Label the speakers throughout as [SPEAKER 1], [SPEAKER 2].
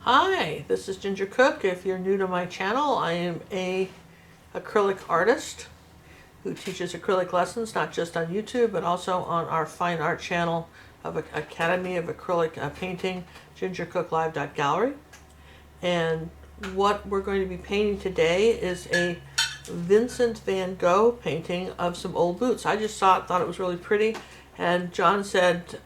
[SPEAKER 1] Hi, this is Ginger Cook. If you're new to my channel, I am a acrylic artist who teaches acrylic lessons, not just on YouTube, but also on our fine art channel of Academy of Acrylic Painting, gingercooklive.gallery. And what we're going to be painting today is a Vincent van Gogh painting of some old boots. I just saw it, thought it was really pretty, and John said,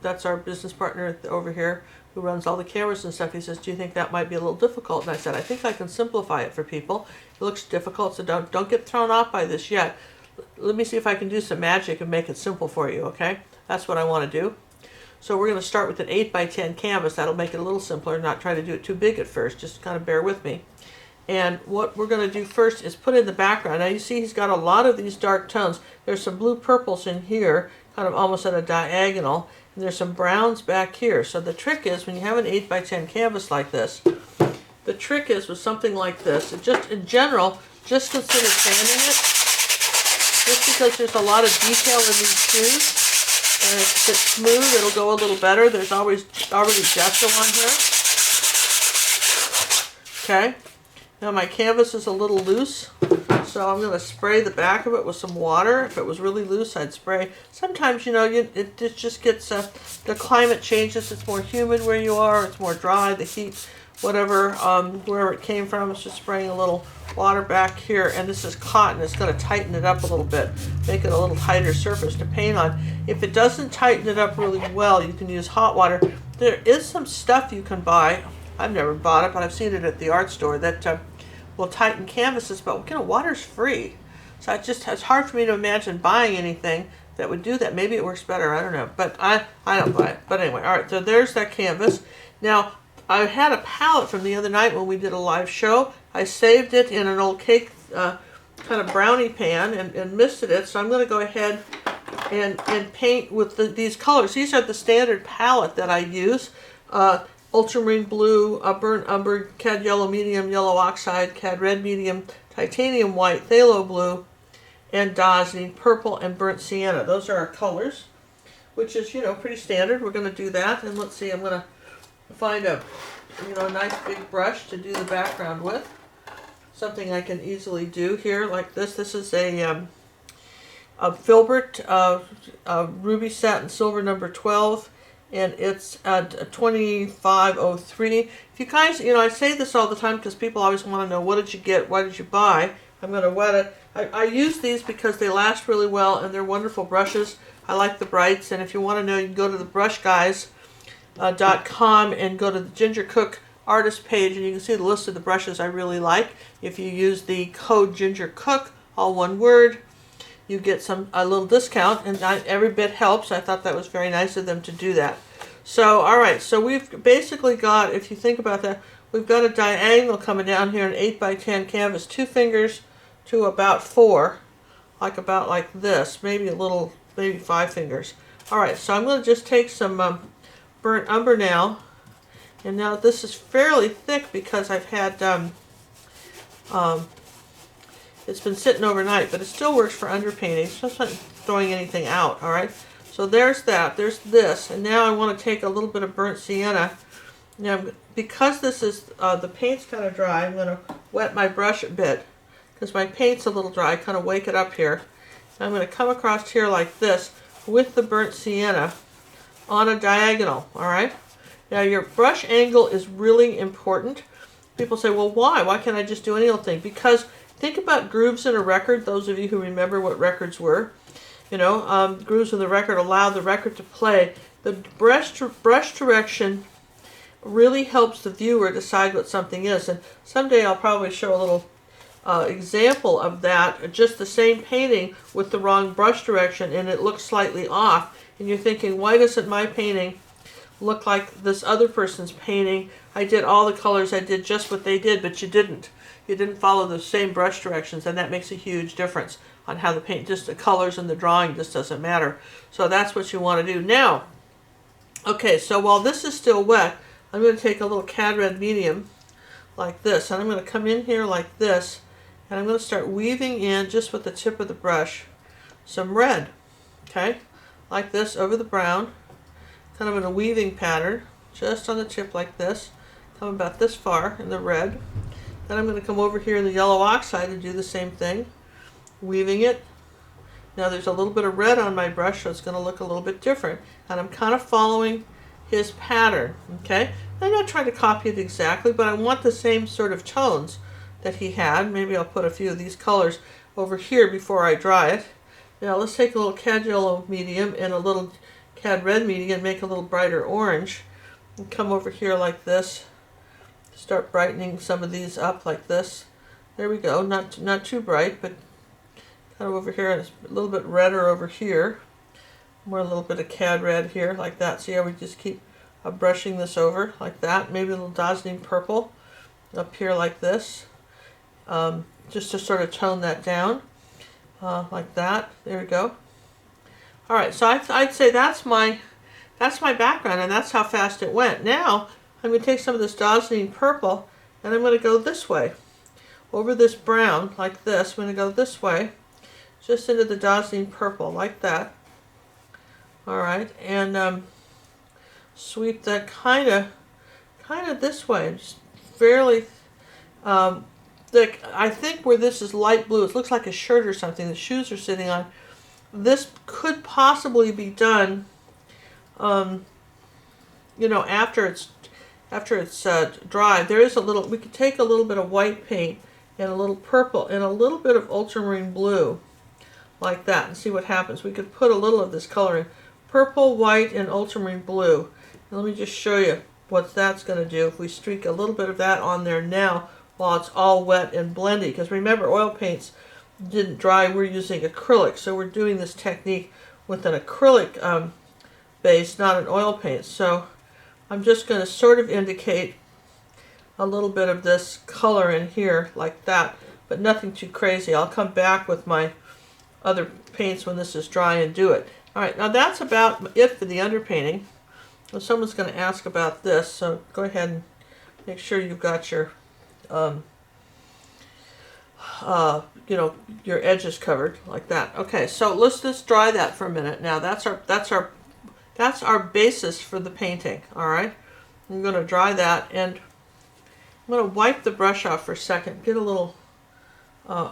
[SPEAKER 1] that's our business partner over here who runs all the cameras and stuff. He says, do you think that might be a little difficult? And I said, I think I can simplify it for people. It looks difficult, so don't get thrown off by this yet. Let me see if I can do some magic and make it simple for you, okay? That's what I want to do. So we're going to start with an 8x10 canvas. That'll make it a little simpler, not try to do it too big at first. Just kind of bear with me. And what we're going to do first is put in the background. Now you see he's got a lot of these dark tones. There's some blue purples in here, kind of almost at a diagonal. And there's some browns back here. So the trick is, when you have an 8x10 canvas like this, the trick is with something like this, it just in general, just consider sanding it. Just because there's a lot of detail in these shoes, and if it's smooth, it'll go a little better. There's already gesso on here. Okay. Now my canvas is a little loose, so I'm going to spray the back of it with some water. If it was really loose, I'd spray. Sometimes, you know, it just gets, the climate changes. It's more humid where you are. It's more dry. The heat, whatever, wherever it came from, it's just spraying a little water back here. And this is cotton. It's going to tighten it up a little bit, make it a little tighter surface to paint on. If it doesn't tighten it up really well, you can use hot water. There is some stuff you can buy. I've never bought it, but I've seen it at the art store that will tighten canvases, but you know, water's free. So it's hard for me to imagine buying anything that would do that. Maybe it works better, I don't know. But I don't buy it. But anyway, all right, so there's that canvas. Now, I had a palette from the other night when we did a live show. I saved it in an old cake kind of brownie pan and misted it. So I'm going to go ahead and paint with these colors. These are the standard palette that I use. Ultramarine blue, burnt umber, cad yellow medium, yellow oxide, cad red medium, titanium white, phthalo blue, and dazzling purple and burnt sienna. Those are our colors, which is, you know, pretty standard. We're going to do that, and let's see, I'm going to find a, you know, a nice big brush to do the background with. Something I can easily do here like this. This is a filbert ruby satin silver number 12. And it's at 2503. If you guys, you know, I say this all the time because people always want to know, what did you get? Why did you buy? I'm going to wet it. I use these because they last really well and they're wonderful brushes. I like the brights. And if you want to know, you can go to the brushguys.com and go to the Ginger Cook Artist page, and you can see the list of the brushes I really like. If you use the code Ginger Cook, all one word, you get a little discount, and every bit helps. I thought that was very nice of them to do that. So, all right, so we've basically got, if you think about that, we've got a diagonal coming down here, an 8x10 canvas, 2 fingers to about 4, about like this, maybe 5 fingers. All right, so I'm going to just take some burnt umber now, and now this is fairly thick because I've had it's been sitting overnight, but it still works for underpainting. So it's not throwing anything out, all right? So there's that. There's this. And now I want to take a little bit of burnt sienna. Now, because this is, the paint's kind of dry, I'm going to wet my brush a bit because my paint's a little dry. Kind of wake it up here. And I'm going to come across here like this with the burnt sienna on a diagonal, all right? Now, your brush angle is really important. People say, well, why? Why can't I just do any old thing? Because think about grooves in a record, those of you who remember what records were. You know, grooves in the record allow the record to play. The brush direction really helps the viewer decide what something is. And someday I'll probably show a little example of that, just the same painting with the wrong brush direction, and it looks slightly off. And you're thinking, why doesn't my painting look like this other person's painting? I did all the colors, I did just what they did, but you didn't. You didn't follow the same brush directions, and that makes a huge difference on how the paint, just the colors and the drawing just doesn't matter. So that's what you want to do. Now, okay, so while this is still wet, I'm going to take a little cad red medium like this, and I'm going to come in here like this, and I'm going to start weaving in, just with the tip of the brush, some red, okay, like this over the brown, kind of in a weaving pattern, just on the tip like this. come about this far in the red. Then I'm going to come over here in the yellow oxide and do the same thing, weaving it. Now there's a little bit of red on my brush, so it's going to look a little bit different. And I'm kind of following his pattern, okay? I'm not trying to copy it exactly, but I want the same sort of tones that he had. Maybe I'll put a few of these colors over here before I dry it. Now let's take a little cad yellow medium and a little cad red medium and make a little brighter orange. And come over here like this. Start brightening some of these up like this. There we go. Not too bright, but kind of over here, and it's a little bit redder over here. More a little bit of cad red here, like that. See how we just keep brushing this over like that. Maybe a little dazzling purple up here like this, just to sort of tone that down, like that. There we go. All right, so I'd say that's my background, and that's how fast it went. Now I'm going to take some of this dazzling purple, and I'm going to go this way, over this brown, like this. I'm going to go this way, just into the dazzling purple, like that. All right, and sweep that kind of this way, just fairly thick. I think where this is light blue, it looks like a shirt or something the shoes are sitting on. This could possibly be done, you know, after it's dry. There is a little, we could take a little bit of white paint and a little purple and a little bit of ultramarine blue, like that, and see what happens. We could put a little of this color in. Purple, white, and ultramarine blue. And let me just show you what that's going to do if we streak a little bit of that on there now while it's all wet and blendy. Because remember, oil paints didn't dry. We're using acrylic, so we're doing this technique with an acrylic base, not an oil paint. So I'm just going to sort of indicate a little bit of this color in here like that, but nothing too crazy. I'll come back with my other paints when this is dry and do it. All right, now that's about it for the underpainting. Well, someone's going to ask about this, so go ahead and make sure you've got your, you know, your edges covered like that. Okay, so let's just dry that for a minute. Now that's our basis for the painting. All right, I'm going to dry that, and I'm going to wipe the brush off for a second. Get a little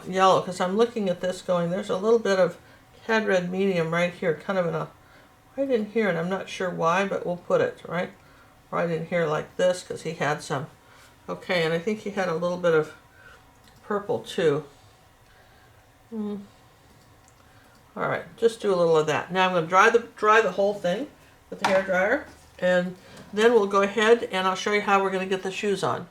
[SPEAKER 1] yellow, because I'm looking at this going, there's a little bit of cad red medium right here, kind of in a right in here, and I'm not sure why, but we'll put it right in here like this, because he had some. Okay, and I think he had a little bit of purple too. All right, just do a little of that. Now I'm going to dry the whole thing with the hair dryer, and then we'll go ahead and I'll show you how we're going to get the shoes on.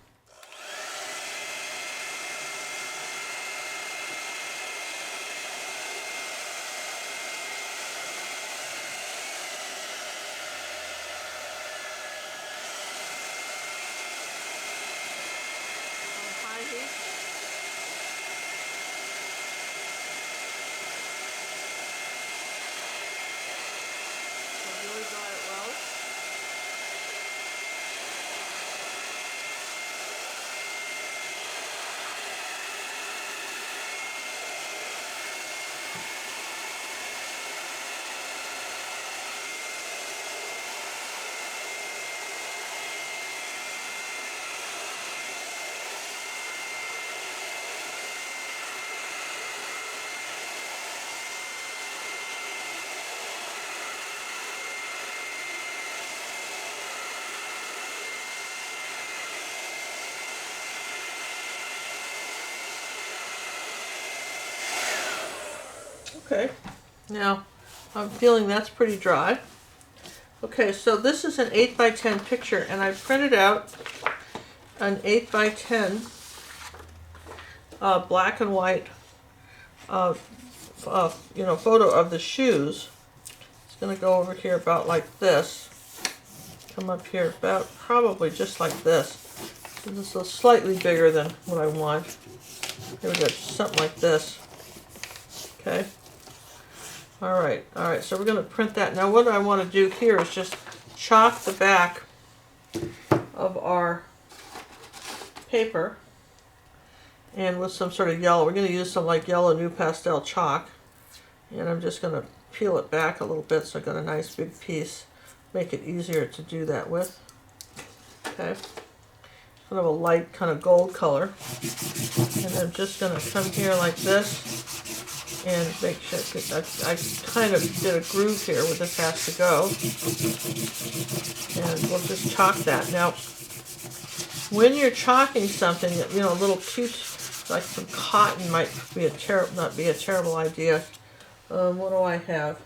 [SPEAKER 1] Okay, now I'm feeling that's pretty dry. Okay, so this is an 8 by 10 picture, and I printed out an 8 by 10 black and white you know, photo of the shoes. It's going to go over here about like this. Come up here about probably just like this. So this is slightly bigger than what I want. Here we go, something like this. Okay. All right, so we're going to print that. Now what I want to do here is just chalk the back of our paper, and with some sort of yellow. We're going to use some like yellow new pastel chalk, and I'm just going to peel it back a little bit so I got a nice big piece. Make it easier to do that with. Okay, sort of a light kind of gold color. And I'm just going to come here like this and make sure, I kind of did a groove here where this has to go. And we'll just chalk that. Now, when you're chalking something, you know, a little cute, like some cotton might be not be a terrible idea. What do I have?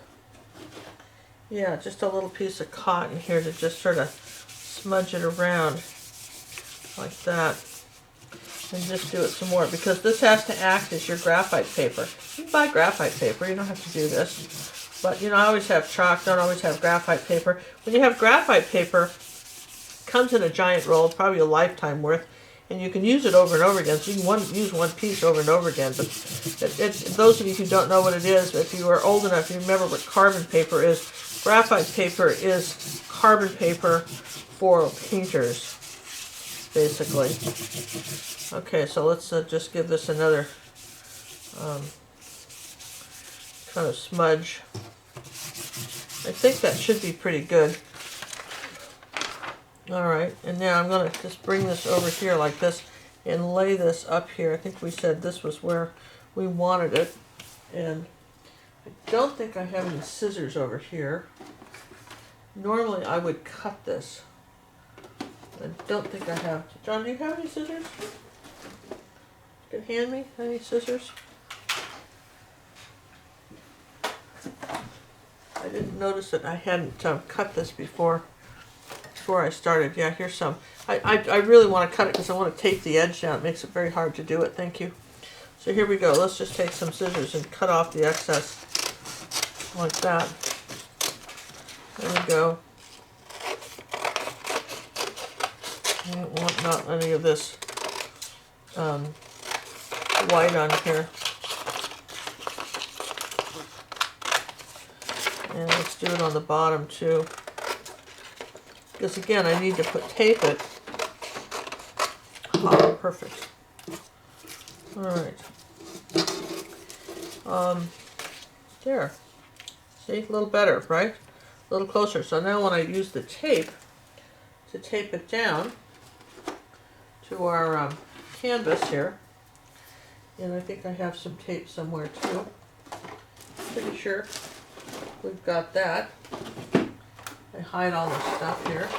[SPEAKER 1] Yeah, just a little piece of cotton here to just sort of smudge it around like that. And just do it some more, because this has to act as your graphite paper. You can buy graphite paper, you don't have to do this. But, you know, I always have chalk, don't always have graphite paper. When you have graphite paper, it comes in a giant roll, probably a lifetime worth, and you can use it over and over again. So you can use one piece over and over again. But those of you who don't know what it is, if you are old enough, you remember what carbon paper is. Graphite paper is carbon paper for painters, basically. Okay, so let's just give this another kind of smudge. I think that should be pretty good. Alright, and now I'm going to just bring this over here like this and lay this up here. I think we said this was where we wanted it. And I don't think I have any scissors over here. Normally I would cut this. I don't think I have. John, do you have any scissors? You can hand me any scissors? I didn't notice that I hadn't cut this before I started. Yeah, here's some. I really want to cut it because I want to tape the edge down. It makes it very hard to do it. Thank you. So here we go. Let's just take some scissors and cut off the excess like that. There we go. I don't want not any of this white on here. And let's do it on the bottom too. Because again, I need to tape it. Oh, perfect. Alright. There. See, a little better, right? A little closer. So now when I use the tape to tape it down to our canvas here, and I think I have some tape somewhere too. Pretty sure we've got that. I hide all this stuff here.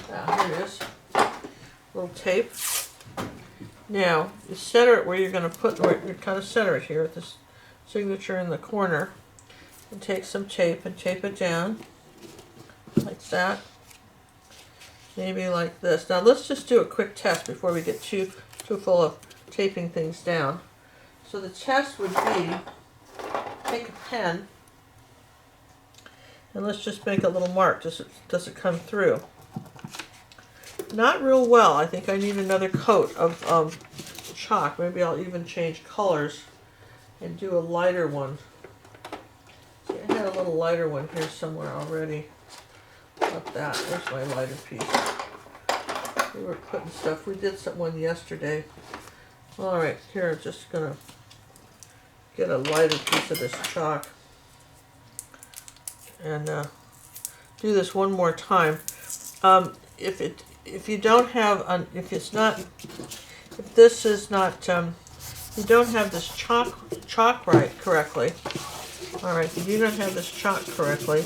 [SPEAKER 1] Here it is. Little tape. Now, you center it where you're going to put, you kind of center it here at this signature in the corner. And take some tape and tape it down. Like that. Maybe like this. Now let's just do a quick test before we get too full of taping things down. So the test would be, take a pen, and let's just make a little mark. Does it come through? Not real well. I think I need another coat of chalk. Maybe I'll even change colors and do a lighter one. See, I had a little lighter one here somewhere already. About that. There's my lighter piece. We were putting stuff. We did one yesterday. Alright, here I'm just going to get a lighter piece of this chalk. And do this one more time. If you don't have, if this is not, you don't have this chalk right correctly. All right, if you don't have this chalk correctly,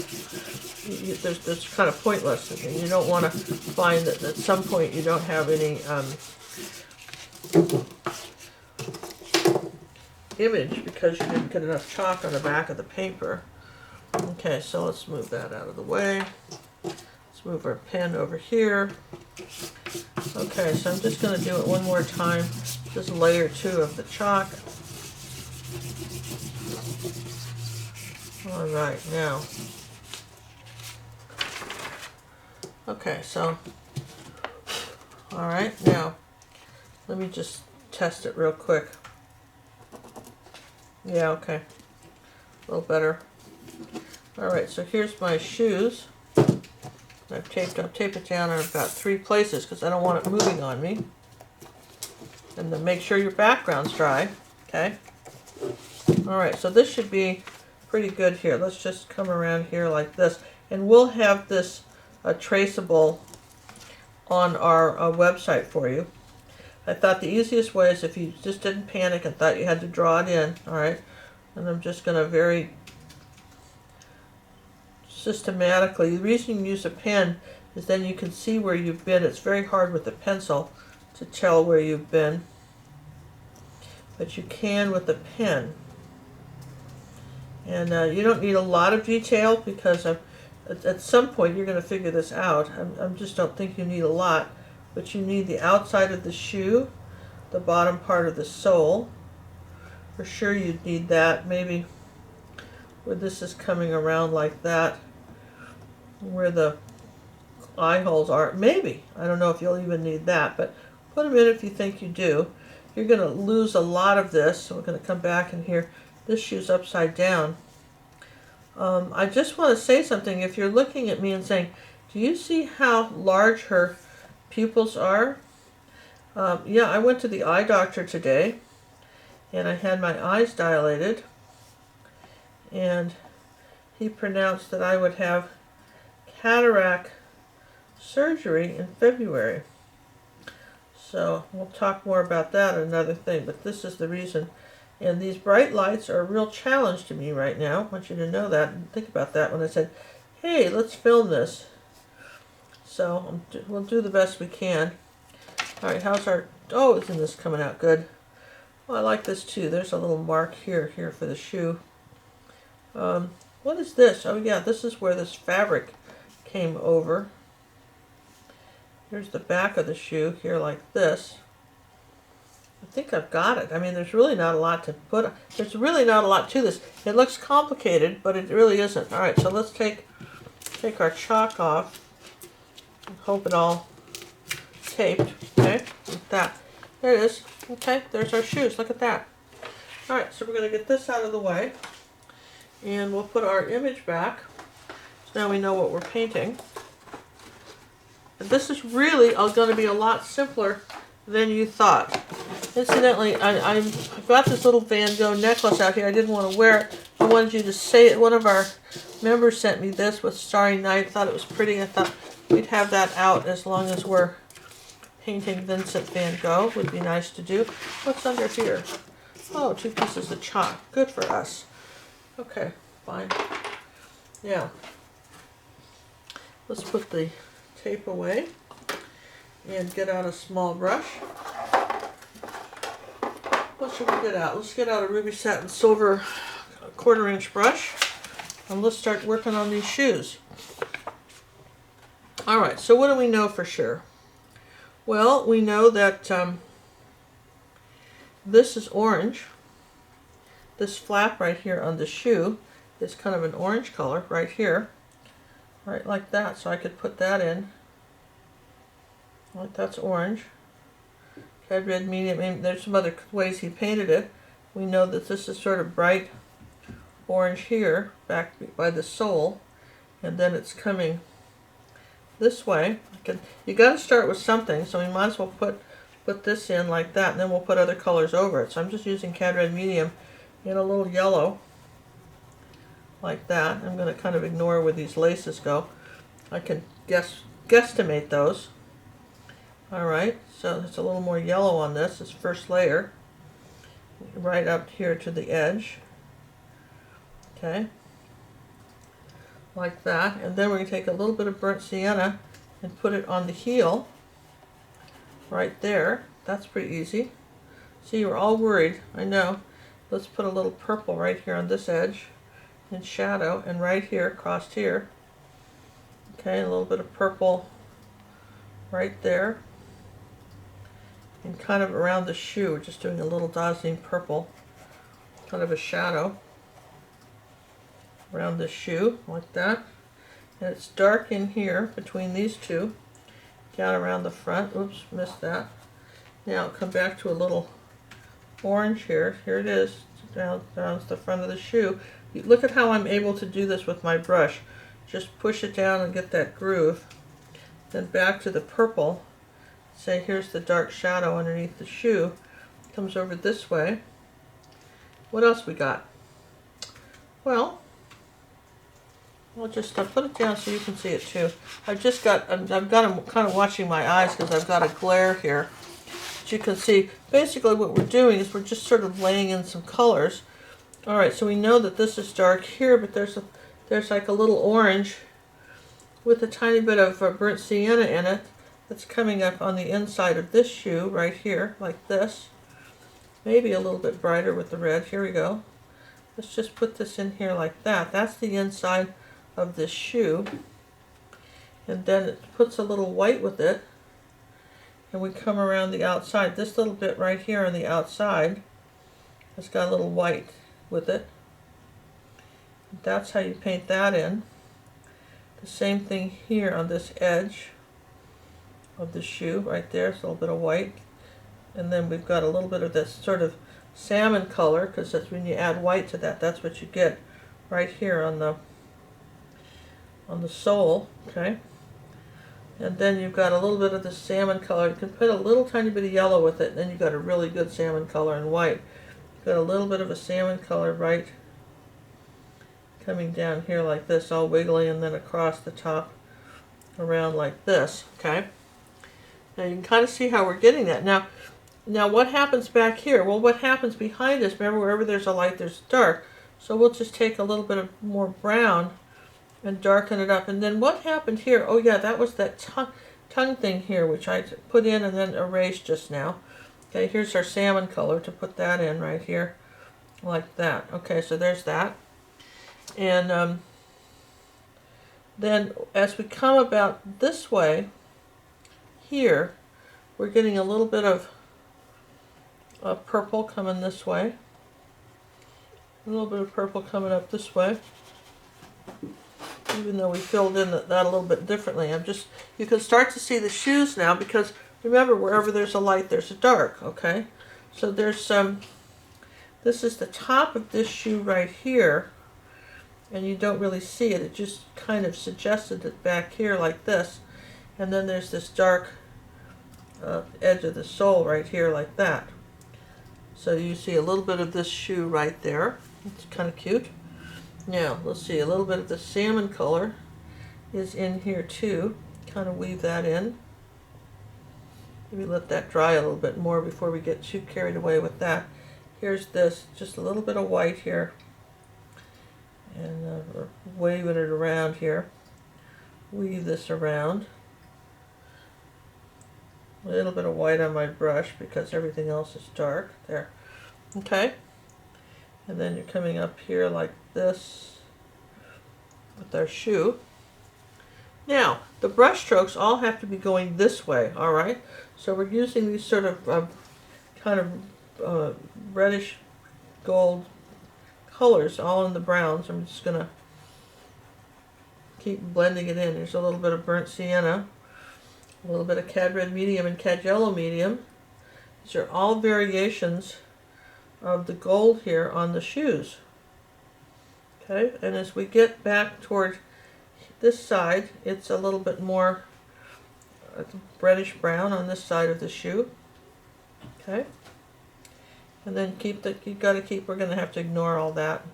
[SPEAKER 1] that's kind of pointless. And you don't want to find that at some point you don't have any image because you didn't get enough chalk on the back of the paper. Okay, so let's move that out of the way. Let's move our pen over here. Okay, so I'm just going to do it one more time. Just layer 2 of the chalk. All right, now. Okay, so, all right, now, let me just test it real quick. Yeah, okay, a little better. All right, so here's my shoes. I've taped it down, and I've got 3 places because I don't want it moving on me. And then make sure your background's dry, okay? All right, so this should be pretty good here. Let's just come around here like this, and we'll have this traceable on our website for you. I thought the easiest way is if you just didn't panic and thought you had to draw it in, all right? And I'm just going to very systematically, the reason you use a pen is then you can see where you've been. It's very hard with a pencil to tell where you've been, but you can with a pen. And you don't need a lot of detail because at some point you're going to figure this out. I just don't think you need a lot, but you need the outside of the shoe, the bottom part of the sole. For sure you'd need that, maybe where this is coming around like that, where the eye holes are. Maybe. I don't know if you'll even need that, but put them in if you think you do. You're going to lose a lot of this, so we're going to come back in here. This shoe's upside down. I just want to say something. If you're looking at me and saying, do you see how large her pupils are? Yeah, I went to the eye doctor today, and I had my eyes dilated, and he pronounced that I would have cataract surgery in February. So we'll talk more about that another thing, but this is the reason. And these bright lights are a real challenge to me right now. I want you to know that and think about that when I said, hey, let's film this. So we'll do the best we can. All right, how's our, oh, isn't this coming out good? Well, I like this too. There's a little mark here for the shoe. What is this? Oh yeah, this is where this fabric came over. Here's the back of the shoe here like this. I think I've got it. I mean, there's really not a lot to put. There's really not a lot to this. It looks complicated, but it really isn't. All right, so let's take our chalk off. Hope it all taped. Okay, like that. There it is. Okay, there's our shoes. Look at that. All right, so we're going to get this out of the way, and we'll put our image back. So now we know what we're painting. And this is really going to be a lot simpler than you thought. Incidentally, I've got this little Van Gogh necklace out here. I didn't want to wear it. I wanted you to say it. One of our members sent me this with Starry Night. Thought it was pretty. I thought we'd have that out as long as we're painting Vincent Van Gogh. Would be nice to do. What's under here? Oh, 2 pieces of chalk. Good for us. Okay, fine. Now, let's put the tape away and get out a small brush. What should we get out? Let's get out a ruby satin silver 1/4 inch brush, and let's start working on these shoes. All right, so what do we know for sure? Well, we know that this is orange. This flap right here on the shoe is kind of an orange color right here, right like that. So I could put that in. Right, that's orange. Red, red, medium. And there's some other ways he painted it. We know that this is sort of bright orange here, back by the sole, and then it's coming this way. You got to start with something, so we might as well put this in like that, and then we'll put other colors over it. So I'm just using Cad Red Medium in a little yellow, like that. I'm going to kind of ignore where these laces go. I can guesstimate those. All right, so it's a little more yellow on this first layer, right up here to the edge. Okay, like that. And then we're going to take a little bit of burnt sienna and put it on the heel, right there. That's pretty easy. See, you were all worried, I know. Let's put a little purple right here on this edge in shadow, and right here, crossed here. Okay, a little bit of purple right there. And kind of around the shoe, we're just doing a little dazzling purple, kind of a shadow around the shoe, like that. And it's dark in here between these two, down around the front. Oops, missed that. Now I'll come back to a little orange here. Here it is, down the front of the shoe. Look at how I'm able to do this with my brush. Just push it down and get that groove. Then back to the purple. Say here's the dark shadow underneath the shoe. Comes over this way. What else we got? Well, I'll just put it down so you can see it too. I've got kind of watching my eyes because I've got a glare here. But you can see, basically what we're doing is we're just sort of laying in some colors. All right, so we know that this is dark here, but there's like a little orange with a tiny bit of burnt sienna in it that's coming up on the inside of this shoe right here, like this. Maybe a little bit brighter with the red. Here we go. Let's just put this in here like that. That's the inside of this shoe. And then it puts a little white with it. And we come around the outside. This little bit right here on the outside has got a little white with it. That's how you paint that in. The same thing here on this edge of the shoe right there. It's a little bit of white. And then we've got a little bit of this sort of salmon color, because that's when you add white to that, that's what you get right here on the sole, okay? And then you've got a little bit of the salmon color. You can put a little tiny bit of yellow with it, and then you've got a really good salmon color and white. You've got a little bit of a salmon color right coming down here like this, all wiggly, and then across the top around like this, okay? Now you can kind of see how we're getting that. Now what happens back here? Well, what happens behind us, remember, wherever there's a light, there's a dark. So we'll just take a little bit of more brown and darken it up. And then what happened here? Oh yeah, that was that tongue thing here, which I put in and then erased just now. Okay, here's our salmon color to put that in right here, like that. Okay, so there's that. And then as we come about this way, here, we're getting a little bit of purple coming this way. A little bit of purple coming up this way. Even though we filled in that a little bit differently. You can start to see the shoes now, because remember, wherever there's a light, there's a dark, okay? So there's this is the top of this shoe right here, and you don't really see it. It just kind of suggested it back here like this. And then there's this dark edge of the sole right here like that. So you see a little bit of this shoe right there. It's kind of cute. Now, let's see, a little bit of the salmon color is in here too. Kind of weave that in. Maybe let that dry a little bit more before we get too carried away with that. Here's this, just a little bit of white here. And we're waving it around here. Weave this around. A little bit of white on my brush because everything else is dark. There. Okay. And then you're coming up here like this with our shoe. Now, the brush strokes all have to be going this way, all right? So we're using these sort of kind of reddish gold colors all in the browns. I'm just going to keep blending it in. There's a little bit of burnt sienna, a little bit of cad red medium and cad yellow medium. These are all variations of the gold here on the shoes. Okay, and as we get back toward this side, it's a little bit more reddish brown on this side of the shoe. Okay, and then we're going to have to ignore all that.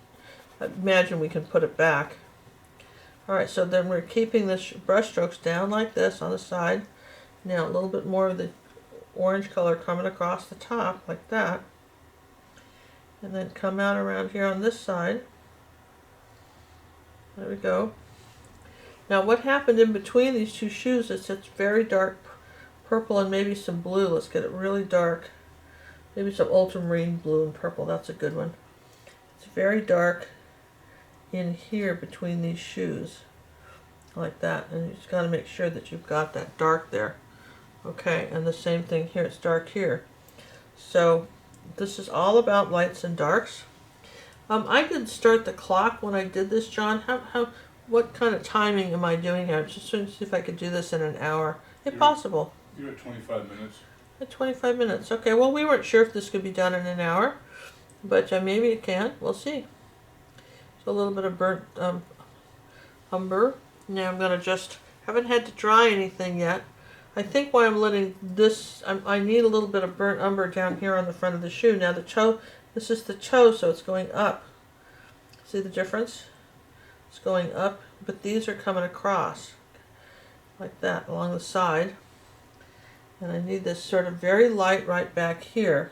[SPEAKER 1] I imagine we can put it back. All right, so then we're keeping the brush strokes down like this on the side. Now a little bit more of the orange color coming across the top like that. And then come out around here on this side. There we go. Now what happened in between these two shoes is it's very dark purple and maybe some blue. Let's get it really dark. Maybe some ultramarine blue and purple. That's a good one. It's very dark in here between these shoes. Like that. And you just got to make sure that you've got that dark there. Okay, and the same thing here. It's dark here. So this is all about lights and darks. I didn't start the clock when I did this, John. What kind of timing am I doing here? I'm just trying to see if I could do this in an hour, if possible.
[SPEAKER 2] You're at 25 minutes.
[SPEAKER 1] At 25 minutes. Okay, well, we weren't sure if this could be done in an hour, but maybe it can. We'll see. So a little bit of burnt umber. Now I'm going to haven't had to dry anything yet. I think why I'm letting this, I need a little bit of burnt umber down here on the front of the shoe. Now the toe, this is the toe, so it's going up. See the difference? It's going up but these are coming across like that along the side. And I need this sort of very light right back here,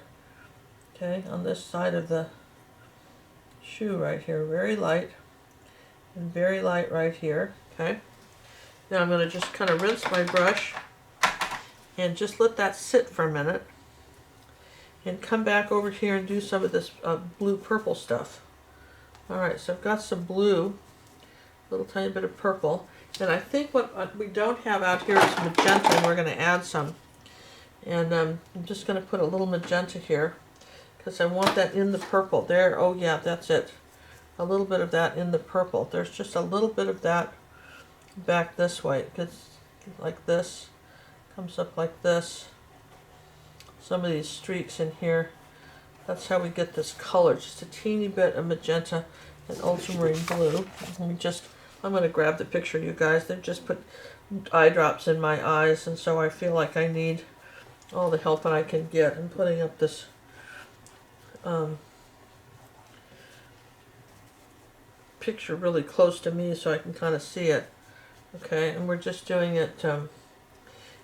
[SPEAKER 1] okay, on this side of the shoe right here, very light, and very light right here, okay. Now I'm going to just kind of rinse my brush and just let that sit for a minute and come back over here and do some of this blue purple stuff. Alright, so I've got some blue, a little tiny bit of purple, and I think what we don't have out here is magenta, and we're going to add some. And I'm just going to put a little magenta here because I want that in the purple. There, oh yeah, that's it. A little bit of that in the purple. There's just a little bit of that back this way. It gets like this, comes up like this. Some of these streaks in here. That's how we get this color. Just a teeny bit of magenta and ultramarine blue. I'm going to grab the picture, you guys. They've just put eye drops in my eyes, and so I feel like I need all the help that I can get. I'm putting up this picture really close to me so I can kind of see it. Okay, and we're just doing it.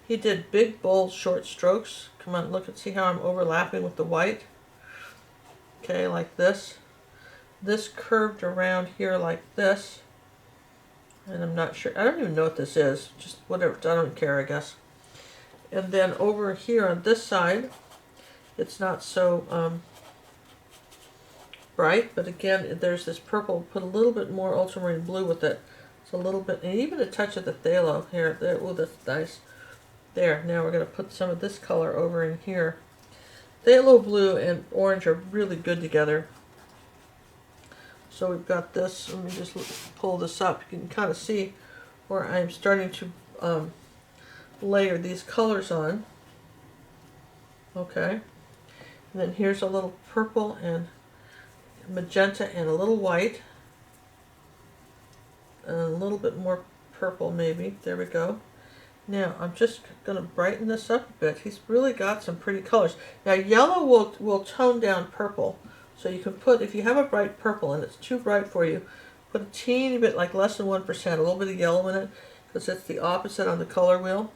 [SPEAKER 1] He did big, bold, short strokes. Come on, look and see how I'm overlapping with the white. Okay, like this. This curved around here like this. And I'm not sure, I don't even know what this is. Just whatever, I don't care, I guess. And then over here on this side, it's not so bright, but again, there's this purple. Put a little bit more ultramarine blue with it. It's a little bit, and even a touch of the phthalo here. There, oh, that's nice. There, now we're going to put some of this color over in here. Phthalo blue and orange are really good together. So we've got this. Let me just pull this up. You can kind of see where I'm starting to layer these colors on. Okay. And then here's a little purple and magenta and a little white. And a little bit more purple maybe. There we go. Now I'm just going to brighten this up a bit. He's really got some pretty colors. Now yellow will tone down purple. So you can put, if you have a bright purple and it's too bright for you, put a teeny bit, like less than 1%, a little bit of yellow in it, because it's the opposite on the color wheel.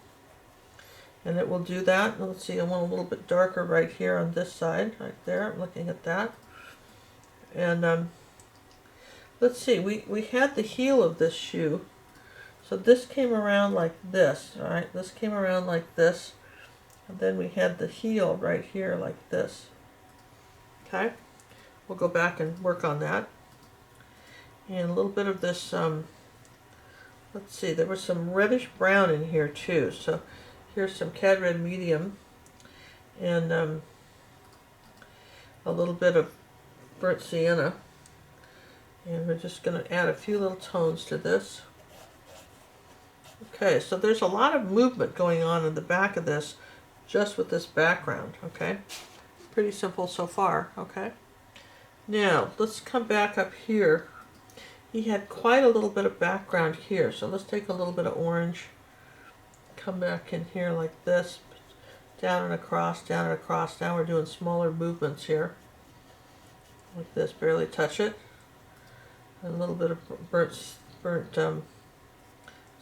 [SPEAKER 1] And it will do that. Let's see, I want a little bit darker right here on this side, right there. I'm looking at that. And let's see, we had the heel of this shoe. So this came around like this, all right? This came around like this. And then we had the heel right here like this. Okay? We'll go back and work on that. And a little bit of this, let's see, there was some reddish brown in here too. So here's some cad red medium and a little bit of burnt sienna. And we're just going to add a few little tones to this. Okay, so there's a lot of movement going on in the back of this just with this background, okay? Pretty simple so far, okay? Now, let's come back up here. He had quite a little bit of background here, so let's take a little bit of orange, come back in here like this, down and across, down and across. Now we're doing smaller movements here, like this, barely touch it. And a little bit of burnt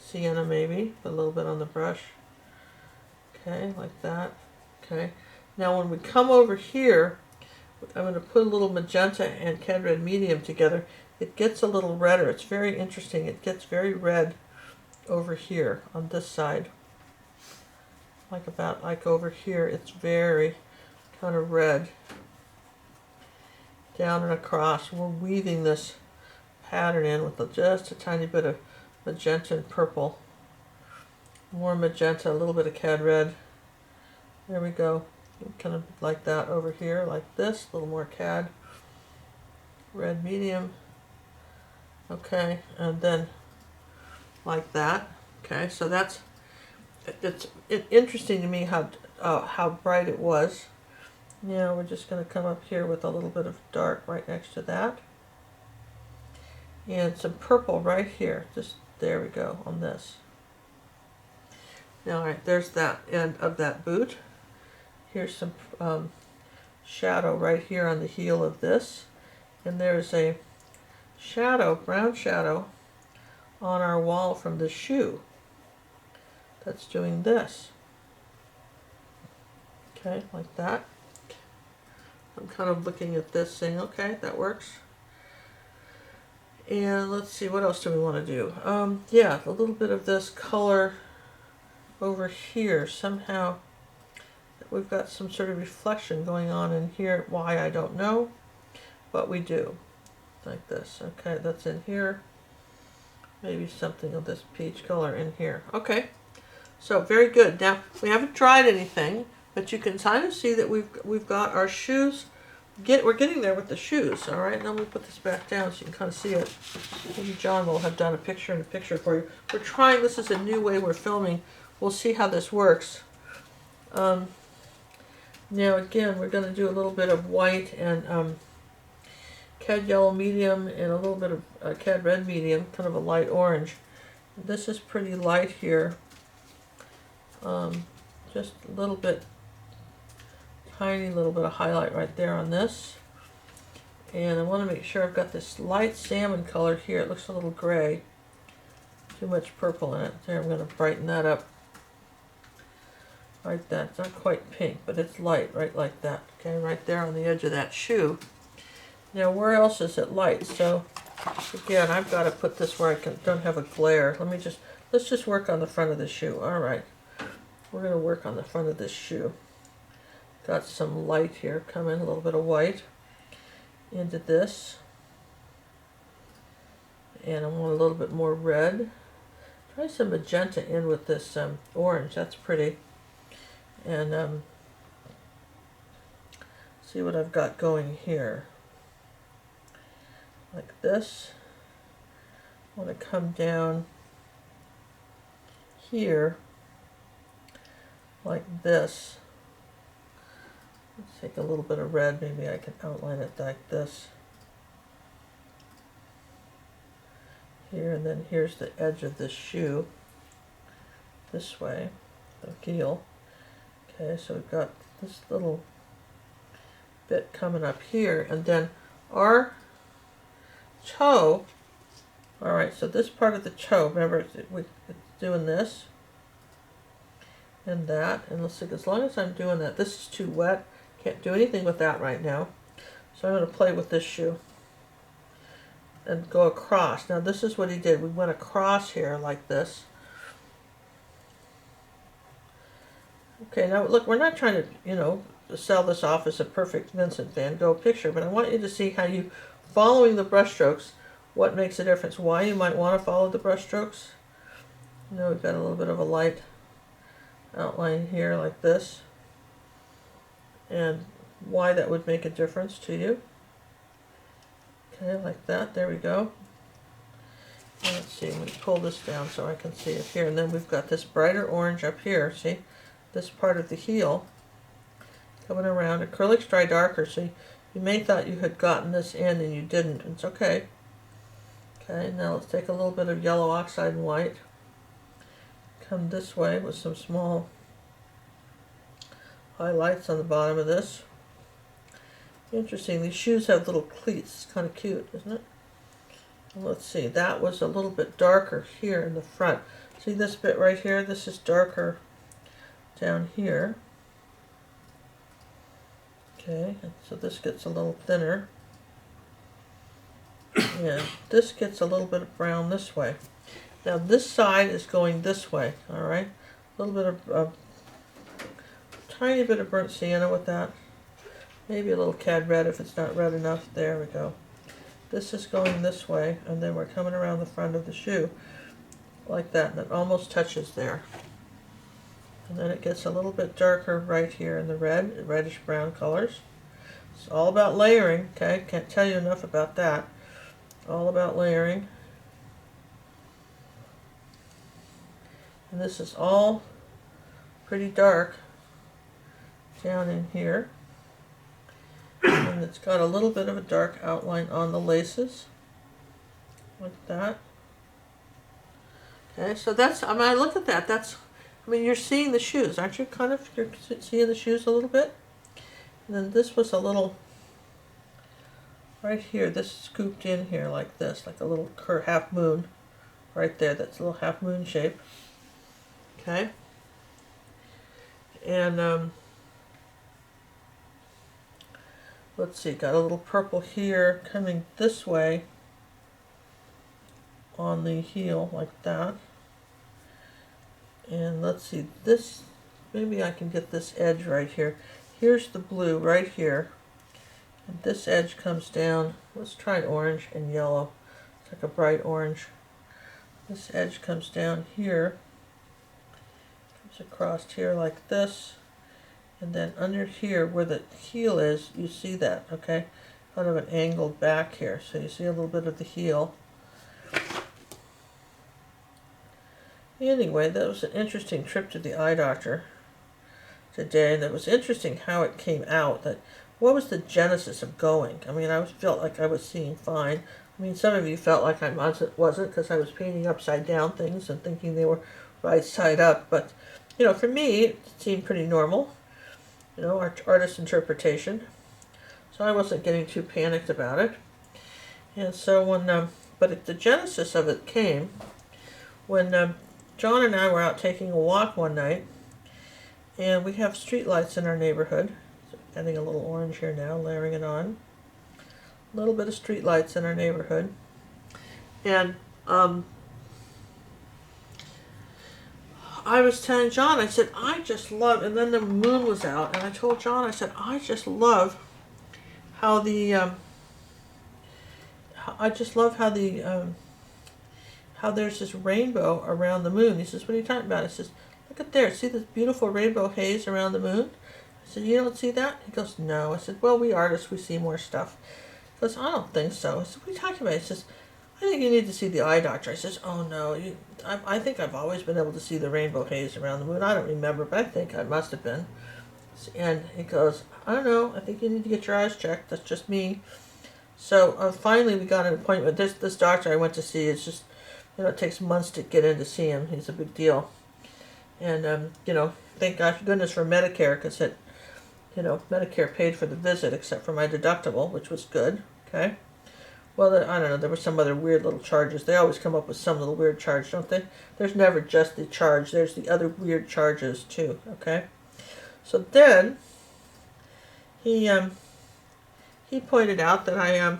[SPEAKER 1] sienna maybe, a little bit on the brush. Okay, like that. Okay. Now when we come over here, I'm going to put a little magenta and cad red medium together. It gets a little redder. It's very interesting. It gets very red over here on this side. Like over here, it's very kind of red. Down and across. We're weaving this pattern in with just a tiny bit of magenta and purple. More magenta, a little bit of cad red. There we go. Kind of like that over here, like this. A little more cad. Red medium. Okay, and then like that. Okay, so that's, it's interesting to me how bright it was. Now we're just going to come up here with a little bit of dark right next to that. And some purple right here. Just there we go on this. Now, all right, there's that end of that boot. Here's some shadow right here on the heel of this. And there's a shadow, brown shadow, on our wall from the shoe that's doing this. Okay, like that. I'm kind of looking at this saying, okay, that works. And let's see, what else do we want to do? Yeah, a little bit of this color over here. Somehow we've got some sort of reflection going on in here. Why, I don't know, but we do. Like this. Okay, that's in here. Maybe something of this peach color in here. Okay, so very good. Now, we haven't dried anything, but you can kind of see that we've got our shoes. We're getting there with the shoes, all right? Now let me put this back down so you can kind of see it. Maybe John will have done a picture in a picture for you. We're trying, this is a new way we're filming. We'll see how this works. Now again, we're going to do a little bit of white and cad yellow medium and a little bit of cad red medium, kind of a light orange. This is pretty light here. Just a little bit, tiny little bit of highlight right there on this. And I want to make sure I've got this light salmon color here. It looks a little gray. Too much purple in it. There, I'm going to brighten that up. Like that. It's not quite pink, but it's light, right like that. Okay, right there on the edge of that shoe. Now, where else is it light? So, again, I've got to put this where I don't have a glare. Let's just work on the front of the shoe. All right. We're going to work on the front of this shoe. Got some light here coming, a little bit of white into this. And I want a little bit more red. Try some magenta in with this orange. That's pretty. And see what I've got going here. Like this. I want to come down here like this. Let's take a little bit of red. Maybe I can outline it like this. Here, and then here's the edge of this shoe. This way, the heel. Okay, so we've got this little bit coming up here, and then our toe. All right, so this part of the toe, remember, it's doing this and that, and let's see, as long as I'm doing that, this is too wet. Can't do anything with that right now. So I'm going to play with this shoe and go across. Now this is what he did. We went across here like this. Okay, now look, we're not trying to, sell this off as a perfect Vincent van Gogh picture, but I want you to see how you, following the brush strokes, what makes a difference. Why you might want to follow the brush strokes. We've got a little bit of a light outline here like this. And why that would make a difference to you. Okay, like that. There we go. And let's see, let me pull this down so I can see it here. And then we've got this brighter orange up here. See, this part of the heel coming around. Acrylics dry darker, so you may thought you had gotten this in and you didn't. It's okay. Okay, now let's take a little bit of yellow oxide and white. Come this way with some small highlights on the bottom of this. Interesting, these shoes have little cleats. It's kind of cute, isn't it? Well, let's see, that was a little bit darker here in the front. See this bit right here? This is darker down here. Okay, and so this gets a little thinner. And this gets a little bit of brown this way. Now this side is going this way, all right? A little bit of tiny bit of burnt sienna with that. Maybe a little cad red if it's not red enough. There we go. This is going this way, and then we're coming around the front of the shoe like that, and it almost touches there. And then it gets a little bit darker right here in the red, reddish brown colors. It's all about layering, okay? Can't tell you enough about that. All about layering. And this is all pretty dark down in here, and it's got a little bit of a dark outline on the laces like that. Okay, so that's, I mean, I look at that, that's, I mean, you're seeing the shoes, aren't you? You're seeing the shoes a little bit. And then this was a little right here, this scooped in here like this, like a little half moon right there. That's a little half moon shape. Okay. And let's see, got a little purple here coming this way on the heel like that. And let's see, this, maybe I can get this edge right here. Here's the blue right here. And this edge comes down. Let's try orange and yellow. It's like a bright orange. This edge comes down here. Comes across here like this. And then under here where the heel is, you see that, okay? Kind of an angled back here. So you see a little bit of the heel. Anyway, that was an interesting trip to the eye doctor today, and it was interesting how it came out. That what was the genesis of going? I mean, I felt like I was seeing fine. I mean, some of you felt like I wasn't because I was painting upside down things and thinking they were right side up. But, you know, for me, it seemed pretty normal. You know, artist interpretation. So I wasn't getting too panicked about it. And so when, but the genesis of it came when John and I were out taking a walk one night, and we have street lights in our neighborhood. So adding a little orange here now, layering it on. A little bit of street lights in our neighborhood. And I was telling John, I said, I just love, and then the moon was out, and I told John, I said, I just love how the, how there's this rainbow around the moon. He says, what are you talking about? I says, look at there. See this beautiful rainbow haze around the moon? I said, you don't see that? He goes, no. I said, well, we artists, we see more stuff. He goes, I don't think so. I said, what are you talking about? He says, I think you need to see the eye doctor. I says, oh, no. I think I've always been able to see the rainbow haze around the moon. I don't remember, but I think I must have been. And he goes, I don't know. I think you need to get your eyes checked. That's just me. So finally we got an appointment. This doctor I went to see is just, you know, it takes months to get in to see him. He's a big deal. And, you know, thank goodness for Medicare, because it, you know, Medicare paid for the visit except for my deductible, which was good, okay? Well, I don't know, there were some other weird little charges. They always come up with some little weird charge, don't they? There's never just the charge. There's the other weird charges, too, okay? So then, he pointed out that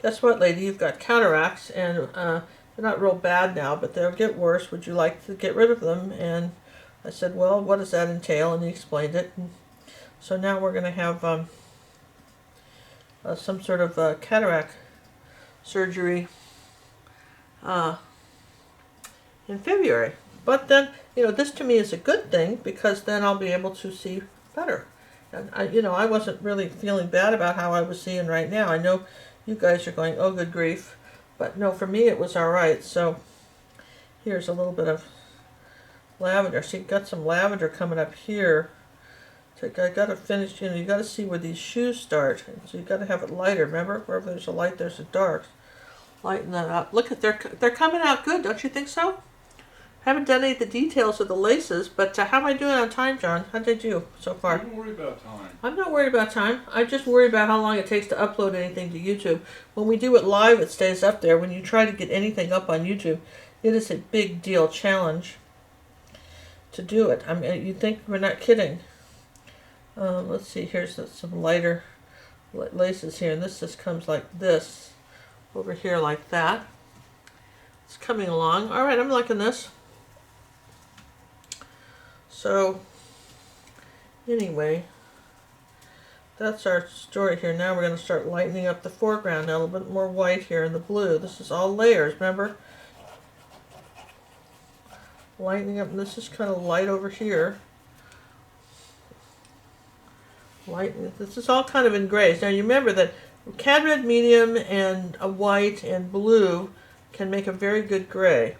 [SPEAKER 1] guess what, lady, you've got cataracts, and they're not real bad now, but they'll get worse. Would you like to get rid of them? And I said, well, what does that entail? And he explained it. And so now we're going to have some sort of cataract surgery in February. But then, you know, this to me is a good thing, because then I'll be able to see better. And I wasn't really feeling bad about how I was seeing right now. I know you guys are going, oh, good grief. But no, for me it was all right. So here's a little bit of lavender. See, got some lavender coming up here. So I got to finish, you got to see where these shoes start. So you got to have it lighter. Remember, wherever there's a light, there's a dark. Lighten that up. Look at, they're coming out good, don't you think so? Haven't done any of the details of the laces, but how am I doing on time, John? How did I do so far?
[SPEAKER 2] Don't worry about time.
[SPEAKER 1] I'm not worried about time. I just worry about how long it takes to upload anything to YouTube. When we do it live, it stays up there. When you try to get anything up on YouTube, it is a big deal challenge to do it. I mean, you think we're not kidding. Let's see, here's some lighter laces here, and this just comes like this over here like that. It's coming along. All right, I'm liking this. So anyway, that's our story here. Now we're going to start lightening up the foreground. Now a little bit more white here in the blue. This is all layers, remember? Lightening up, and this is kind of light over here. Light, this is all kind of in grays. Now you remember that cad red medium and a white and blue can make a very good gray.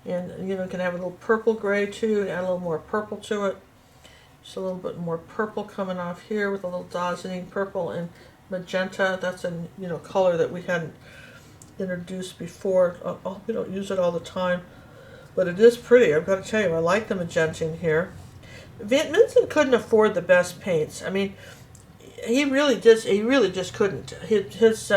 [SPEAKER 1] And you know, can have a little purple gray too, add a little more purple to it. Just a little bit more purple coming off here with a little dazzling purple and magenta. That's a color that we hadn't introduced before. We don't use it all the time, but it is pretty. I've got to tell you, I like the magenta in here. Vincent couldn't afford the best paints. I mean, he really just couldn't. His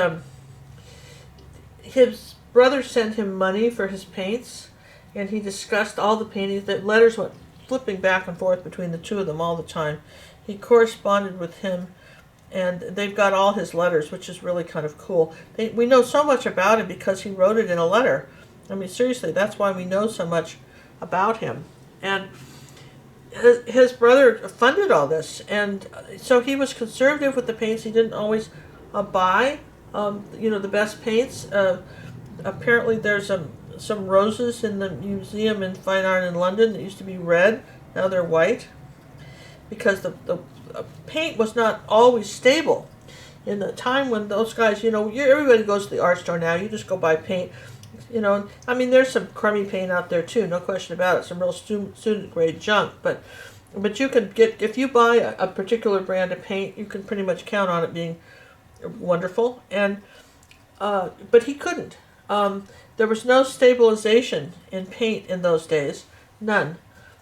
[SPEAKER 1] brother sent him money for his paints, and he discussed all the paintings. The letters went flipping back and forth between the two of them all the time. He corresponded with him, and they've got all his letters, which is really kind of cool. We know so much about him because he wrote it in a letter. I mean, seriously, that's why we know so much about him. And his brother funded all this, and so he was conservative with the paints. He didn't always buy, the best paints. Apparently, there's some roses in the museum in Fine Art in London that used to be red. Now they're white, because the paint was not always stable. In the time when those guys, everybody goes to the art store now. You just go buy paint. I mean, there's some crummy paint out there too, no question about it. Some real student grade junk, but you can get, if you buy a particular brand of paint, you can pretty much count on it being wonderful. And but he couldn't. There was no stabilization in paint in those days, none.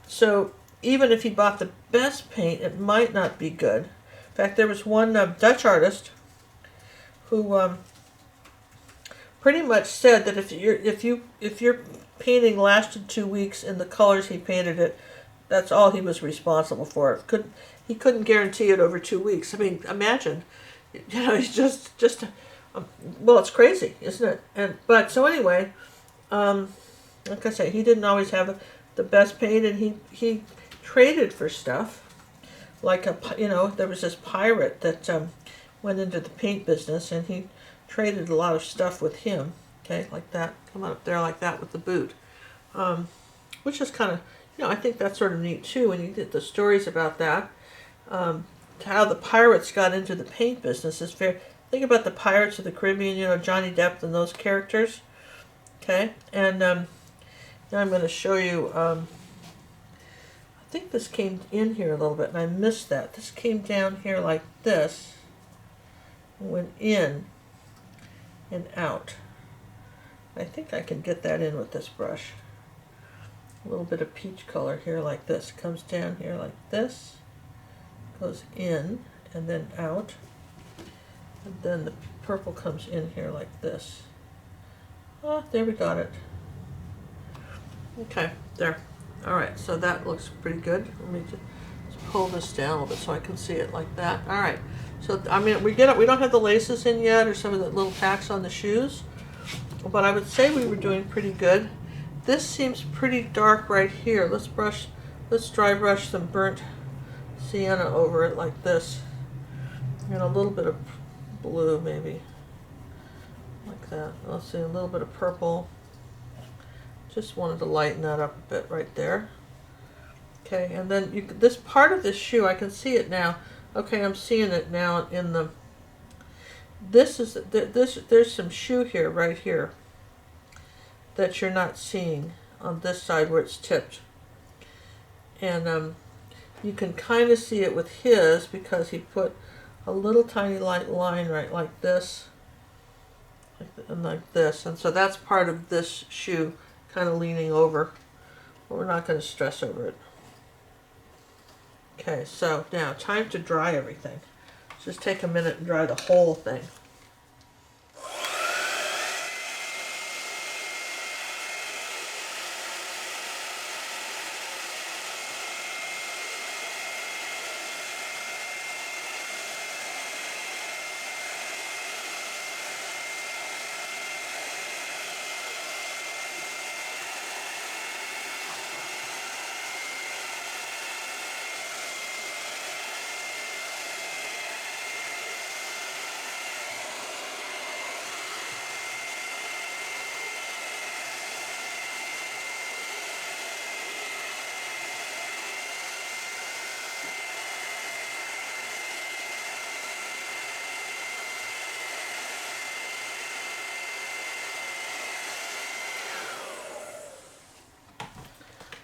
[SPEAKER 1] So even if he bought the best paint, it might not be good. In fact, there was one Dutch artist who pretty much said that if your painting lasted 2 weeks in the colors he painted it, that's all he was responsible for. He couldn't guarantee it over 2 weeks. I mean, imagine, he's just well, it's crazy, isn't it? But so anyway, like I say, he didn't always have the best paint, and he traded for stuff. Like there was this pirate that went into the paint business, and he traded a lot of stuff with him. Okay, like that. Come on up there like that with the boot, which is kind of, I think that's sort of neat too. When you get the stories about that, how the pirates got into the paint business is fair. Think about the Pirates of the Caribbean, Johnny Depp and those characters. Okay, and now I'm going to show you. I think this came in here a little bit, and I missed that. This came down here like this, went in and out. I think I can get that in with this brush. A little bit of peach color here like this. Comes down here like this, goes in and then out. And then the purple comes in here like this. Ah, there, we got it. Okay, there. All right, so that looks pretty good. Let me just pull this down a little bit so I can see it like that. All right. So I mean, we don't have the laces in yet, or some of the little tacks on the shoes, but I would say we were doing pretty good. This seems pretty dark right here. Let's dry brush some burnt sienna over it like this, and a little bit of blue maybe, like that. Let's see, a little bit of purple. Just wanted to lighten that up a bit right there. Okay, and then this part of this shoe, I can see it now. Okay, I'm seeing it now in the. There's some shoe here, right here, that you're not seeing on this side where it's tipped, and you can kind of see it with his because he put a little tiny light line right like this, and like this, and so that's part of this shoe, kind of leaning over, but we're not going to stress over it. Okay, so now time to dry everything. Just take a minute and dry the whole thing.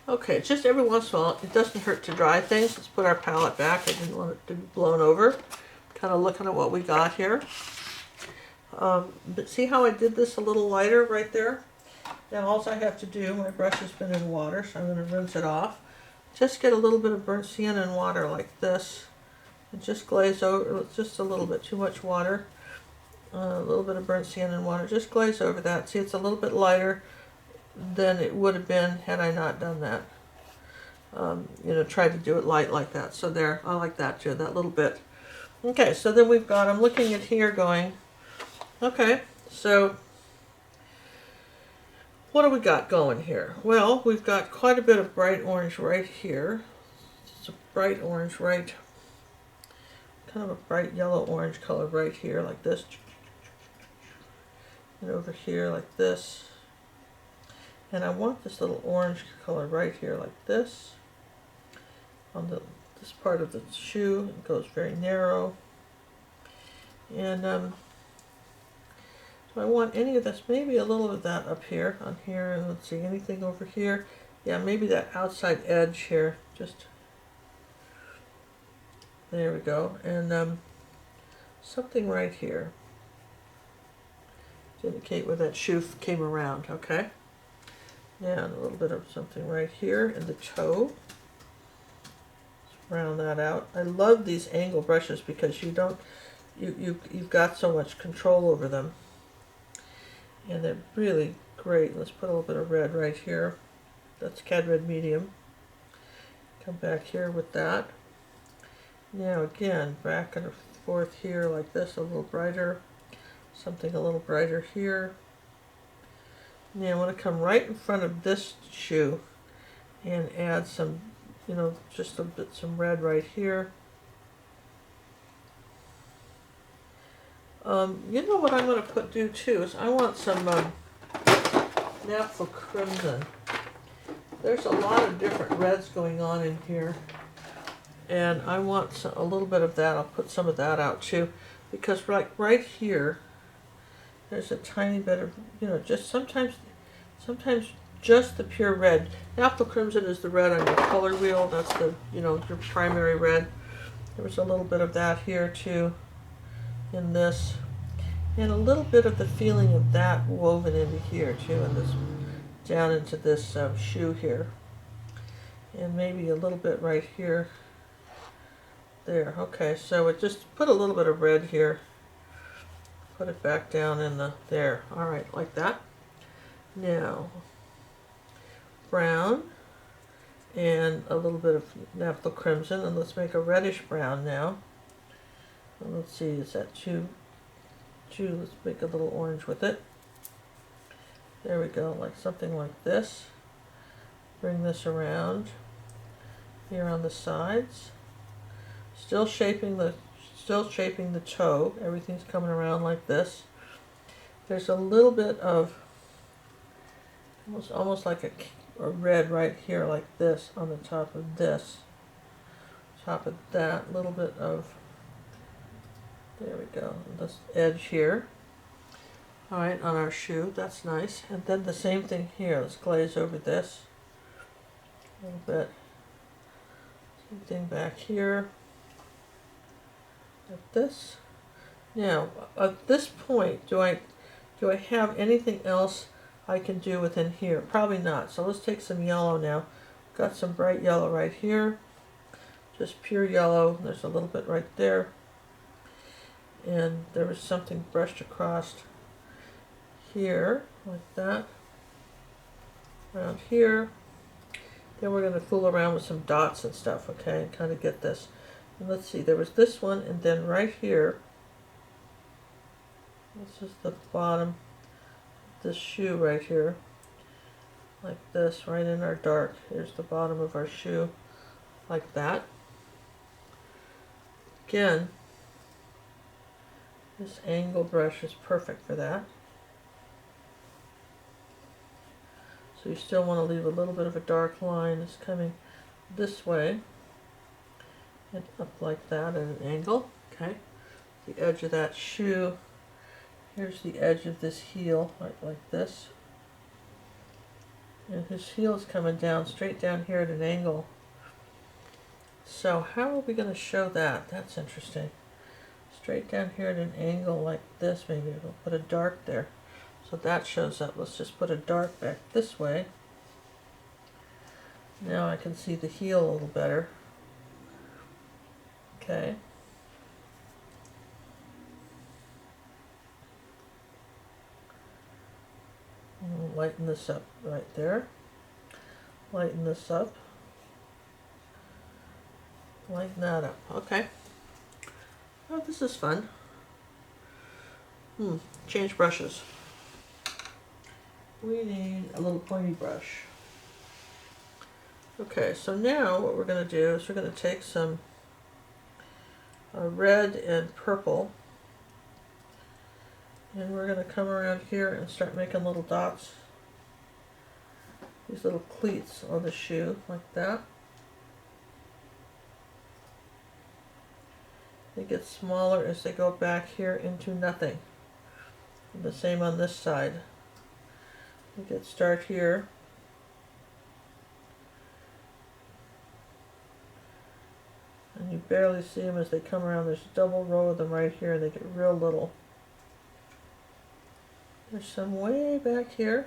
[SPEAKER 1] Okay, just every once in a while, it doesn't hurt to dry things. Let's put our palette back. I didn't want it to be blown over. Kind of looking at what we got here. But see how I did this a little lighter right there? Now all I have to do, my brush has been in water, so I'm going to rinse it off. Just get a little bit of burnt sienna in water like this. And just glaze over, just a little bit, too much water. A little bit of burnt sand and water. Just glaze over that. See, it's a little bit lighter than it would have been had I not done that. You know, tried to do it light like that. So there, I like that too, that little bit. Okay, so then we've got, I'm looking at here going, okay, so what do we got going here? Well, we've got quite a bit of bright orange right here. It's a bright orange right, kind of a bright yellow orange color right here like this. And over here like this. And I want this little orange color right here like this. On this part of the shoe, it goes very narrow. And do I want any of this? Maybe a little of that up here, on here, and let's see, anything over here? Yeah, maybe that outside edge here, just, there we go. And something right here to indicate where that shoe came around, okay? Yeah, and a little bit of something right here in the toe. Round that out. I love these angle brushes because you don't, you've got so much control over them, and they're really great. Let's put a little bit of red right here. That's Cad Red Medium. Come back here with that. Now again, back and forth here like this, a little brighter, something a little brighter here. Now I want to come right in front of this shoe and add some, you know, just a bit, some red right here. You know what I'm going to do too is I want some Naphtha Crimson. There's a lot of different reds going on in here, and I want a little bit of that. I'll put some of that out too, because right here, there's a tiny bit of, you know, just sometimes just the pure red. Naphtha Crimson is the red on your color wheel. That's the, you know, your primary red. There was a little bit of that here too, in this, and a little bit of the feeling of that woven into here too, in this, down into this shoe here, and maybe a little bit right here. There. Okay, so it just put a little bit of red here. Put it back down in the there. All right, like that. Now, brown and a little bit of Naphtha Crimson, and let's make a reddish brown now. And let's see, is that too? Let's make a little orange with it. There we go, like something like this. Bring this around here on the sides. Still shaping the toe. Everything's coming around like this. There's a little bit of almost like a red right here like this on the top of this. Top of that, little bit of, there we go, this edge here. All right, on our shoe, that's nice. And then the same thing here. Let's glaze over this a little bit. Same thing back here, like this. Now, at this point, do I have anything else I can do within here? Probably not. So let's take some yellow now. Got some bright yellow right here. Just pure yellow. There's a little bit right there. And there was something brushed across here, like that. Around here. Then we're going to fool around with some dots and stuff, okay, and kind of get this. And let's see, there was this one, and then right here, this is the bottom of this shoe right here, like this, right in our dark. Here's the bottom of our shoe, like that. Again, this angle brush is perfect for that. So you still want to leave a little bit of a dark line that's coming this way and up like that at an angle. Okay, the edge of that shoe. Here's the edge of this heel, like this. And his heel is coming down, straight down here at an angle. So how are we going to show that? That's interesting. Straight down here at an angle like this, maybe we'll put a dark there. So that shows up. Let's just put a dark back this way. Now I can see the heel a little better. Okay. lighten this up right there. Lighten this up. Lighten that up. Okay. Oh, this is fun. Change brushes. We need a little pointy brush. Okay, so now what we're going to do is we're going to take some red and purple, and we're going to come around here and start making little dots, these little cleats on the shoe, like that. They get smaller as they go back here into nothing. And the same on this side. You get start here. And you barely see them as they come around. There's a double row of them right here, and they get real little. There's some way back here.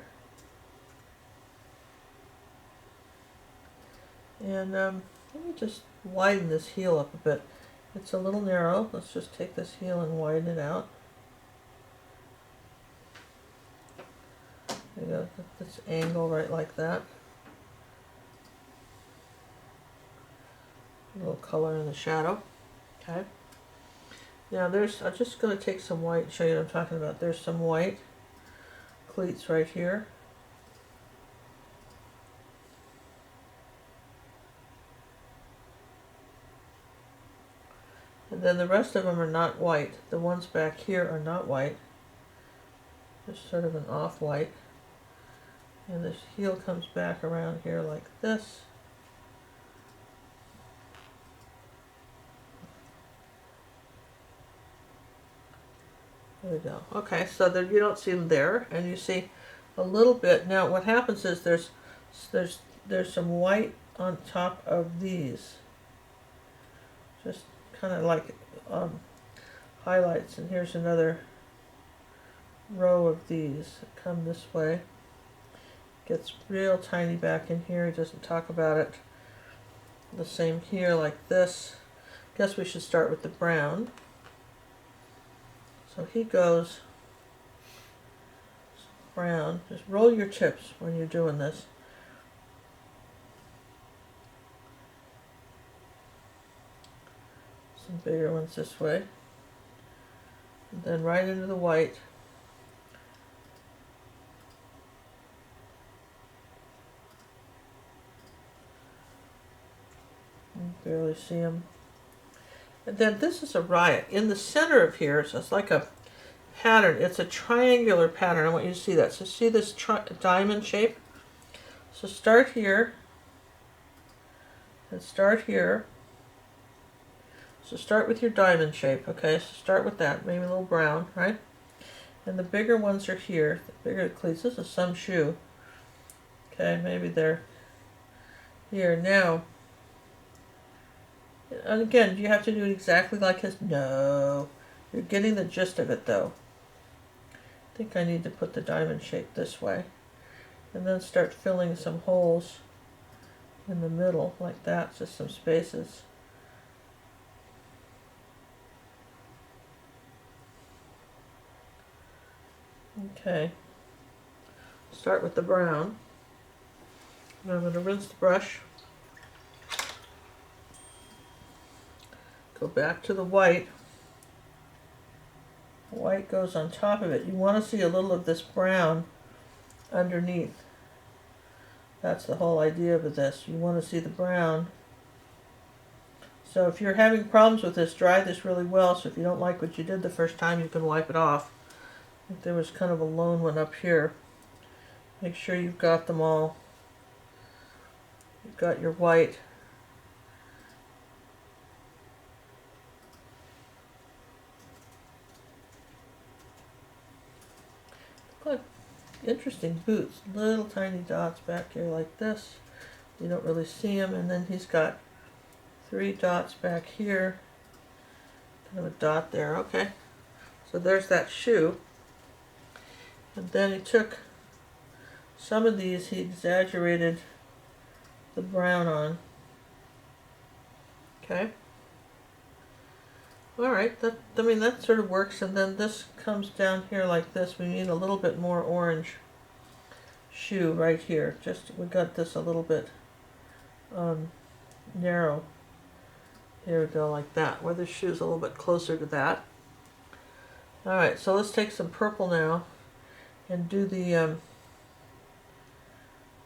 [SPEAKER 1] And let me just widen this heel up a bit. It's a little narrow. Let's just take this heel and widen it out. There you go. This angle right like that. A little color in the shadow. Okay. Now I'm just going to take some white and show you what I'm talking about. There's some white cleats right here. And then the rest of them are not white. The ones back here are not white. There's sort of an off-white. And this heel comes back around here like this. There we go. Okay, so there, you don't see them there, and you see a little bit. Now what happens is there's some white on top of these. Just kind of like highlights, and here's another row of these that come this way. Gets real tiny back in here. He doesn't talk about it. The same here like this. Guess we should start with the brown. So he goes brown. Just roll your tips when you're doing this. Some bigger ones this way. And then right into the white. You barely see them. And then this is a riot. In the center of here, so it's like a pattern. It's a triangular pattern. I want you to see that. So see this diamond shape? So start here. And start here. So start with your diamond shape, okay? So start with that, maybe a little brown, right? And the bigger ones are here, the bigger cleats. This is some shoe. Okay, maybe they're here. Now, and again, do you have to do it exactly like his? No. You're getting the gist of it, though. I think I need to put the diamond shape this way. And then start filling some holes in the middle, like that, just some spaces. Okay. Start with the brown. Now I'm going to rinse the brush. Go back to the white. White goes on top of it. You want to see a little of this brown underneath. That's the whole idea of this. You want to see the brown. So if you're having problems with this, dry this really well. So if you don't like what you did the first time, you can wipe it off. I think there was kind of a lone one up here. Make sure you've got them all. You've got your white. Look, interesting boots. Little tiny dots back here like this. You don't really see them. And then he's got 3 dots back here. Kind of a dot there. Okay. So there's that shoe. And then he took some of these, he exaggerated the brown on. Okay. Alright, I mean that sort of works, and then this comes down here like this. We need a little bit more orange. shoe right here. Just, we got this a little bit narrow. Here we go, like that, where the shoe's a little bit closer to that. Alright, so let's take some purple now and do the,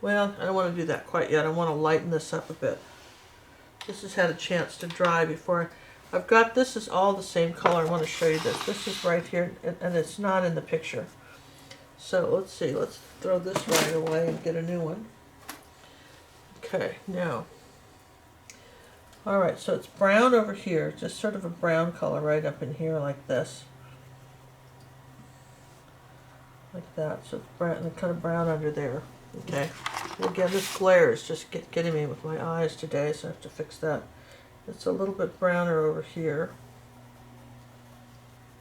[SPEAKER 1] well, I don't want to do that quite yet. I want to lighten this up a bit. This has had a chance to dry before. I've got, this is all the same color. I want to show you this. This is right here, and it's not in the picture. So let's see, let's throw this right away and get a new one. Okay, now. Alright, so it's brown over here, just sort of a brown color right up in here like this. Like that, so it's brown, and kind of brown under there. Okay, and again, this glare is just getting me with my eyes today, so I have to fix that. It's a little bit browner over here.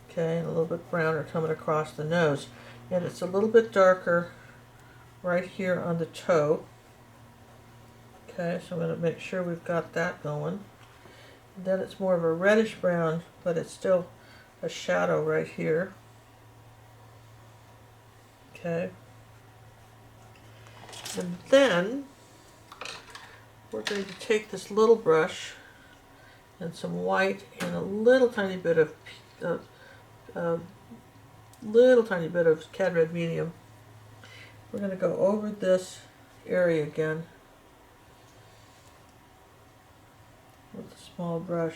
[SPEAKER 1] Okay, and a little bit browner coming across the nose. And it's a little bit darker right here on the toe. Okay, so I'm going to make sure we've got that going. And then it's more of a reddish brown, but it's still a shadow right here. Okay. And then we're going to take this little brush and some white and a little tiny bit of Cad Red Medium. We're going to go over this area again with a small brush.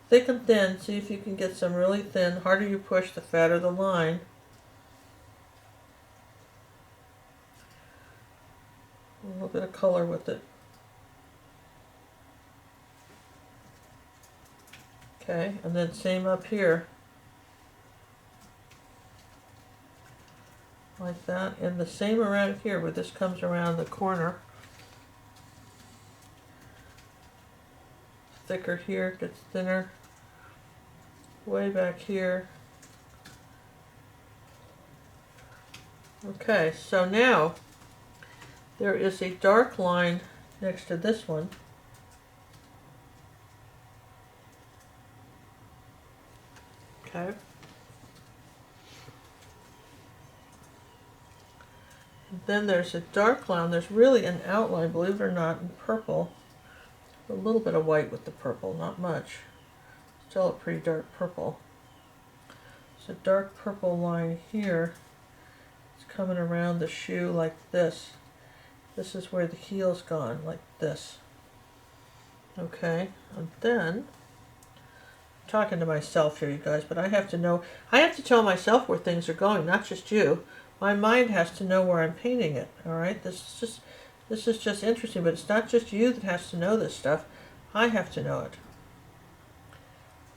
[SPEAKER 1] Thick and thin. See if you can get some really thin. The harder you push, the fatter the line. A little bit of color with it. Okay, and then same up here. Like that. And the same around here where this comes around the corner. Thicker here, gets thinner. Way back here. Okay, so now there is a dark line next to this one. Okay. And then there's a dark line. There's really an outline, believe it or not, in purple. A little bit of white with the purple, not much. Still a pretty dark purple. It's a dark purple line here. It's coming around the shoe like this. This is where the heel's gone, like this. Okay, and then, I'm talking to myself here, you guys, but I have to know, I have to tell myself where things are going, not just you. My mind has to know where I'm painting it, all right? This is just interesting, but it's not just you that has to know this stuff. I have to know it.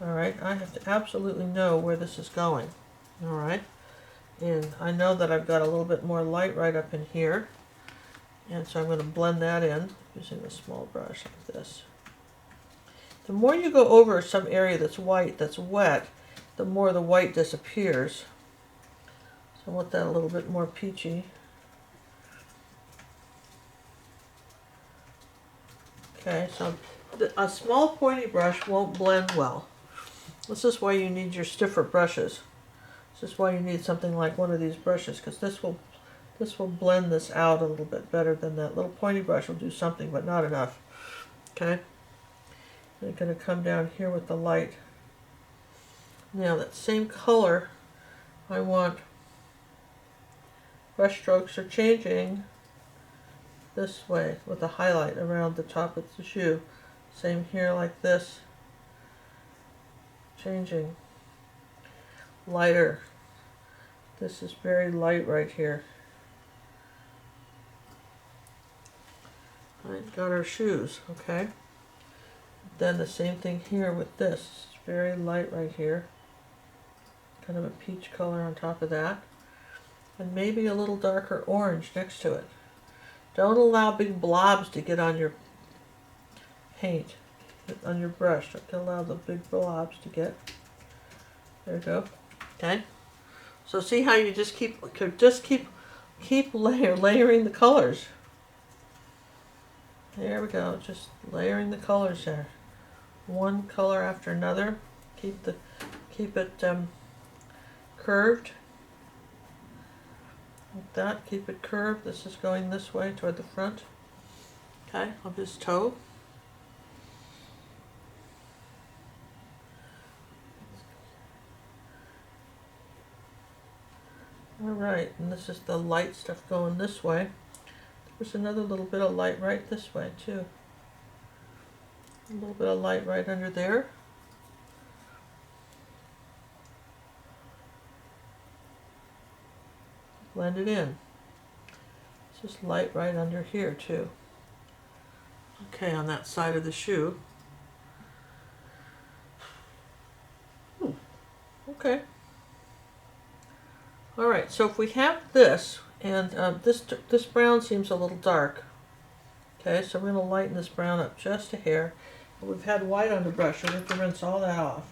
[SPEAKER 1] All right, I have to absolutely know where this is going. All right, and I know that I've got a little bit more light right up in here. And so I'm going to blend that in using a small brush like this. The more you go over some area that's white, that's wet, the more the white disappears. So I want that a little bit more peachy. Okay, so a small pointy brush won't blend well. This is why you need your stiffer brushes. This is why you need something like one of these brushes, because this will blend this out a little bit better than that little pointy brush will do something, but not enough. Okay? I'm going to come down here with the light. Now that same color, I want brush strokes are changing this way with a highlight around the top of the shoe. Same here like this. Changing. Lighter. This is very light right here. Alright, got our shoes, okay? Then the same thing here with this. It's very light right here. Kind of a peach color on top of that. And maybe a little darker orange next to it. Don't allow big blobs to get on your paint, on your brush. Don't allow the big blobs to get. There you go. Okay? So see how you just keep layering the colors. There we go, just layering the colors there. One color after another. Keep it curved. Like that, keep it curved. This is going this way toward the front. Okay, of his toe. Alright, and this is the light stuff going this way. There's another little bit of light right this way too. A little bit of light right under there. Blend it in. It's just light right under here too. Okay, on that side of the shoe. Okay. Alright, so if we have this, and this brown seems a little dark. Okay, so we're going to lighten this brown up just a hair. We've had white on the brush, and we have to rinse all that off.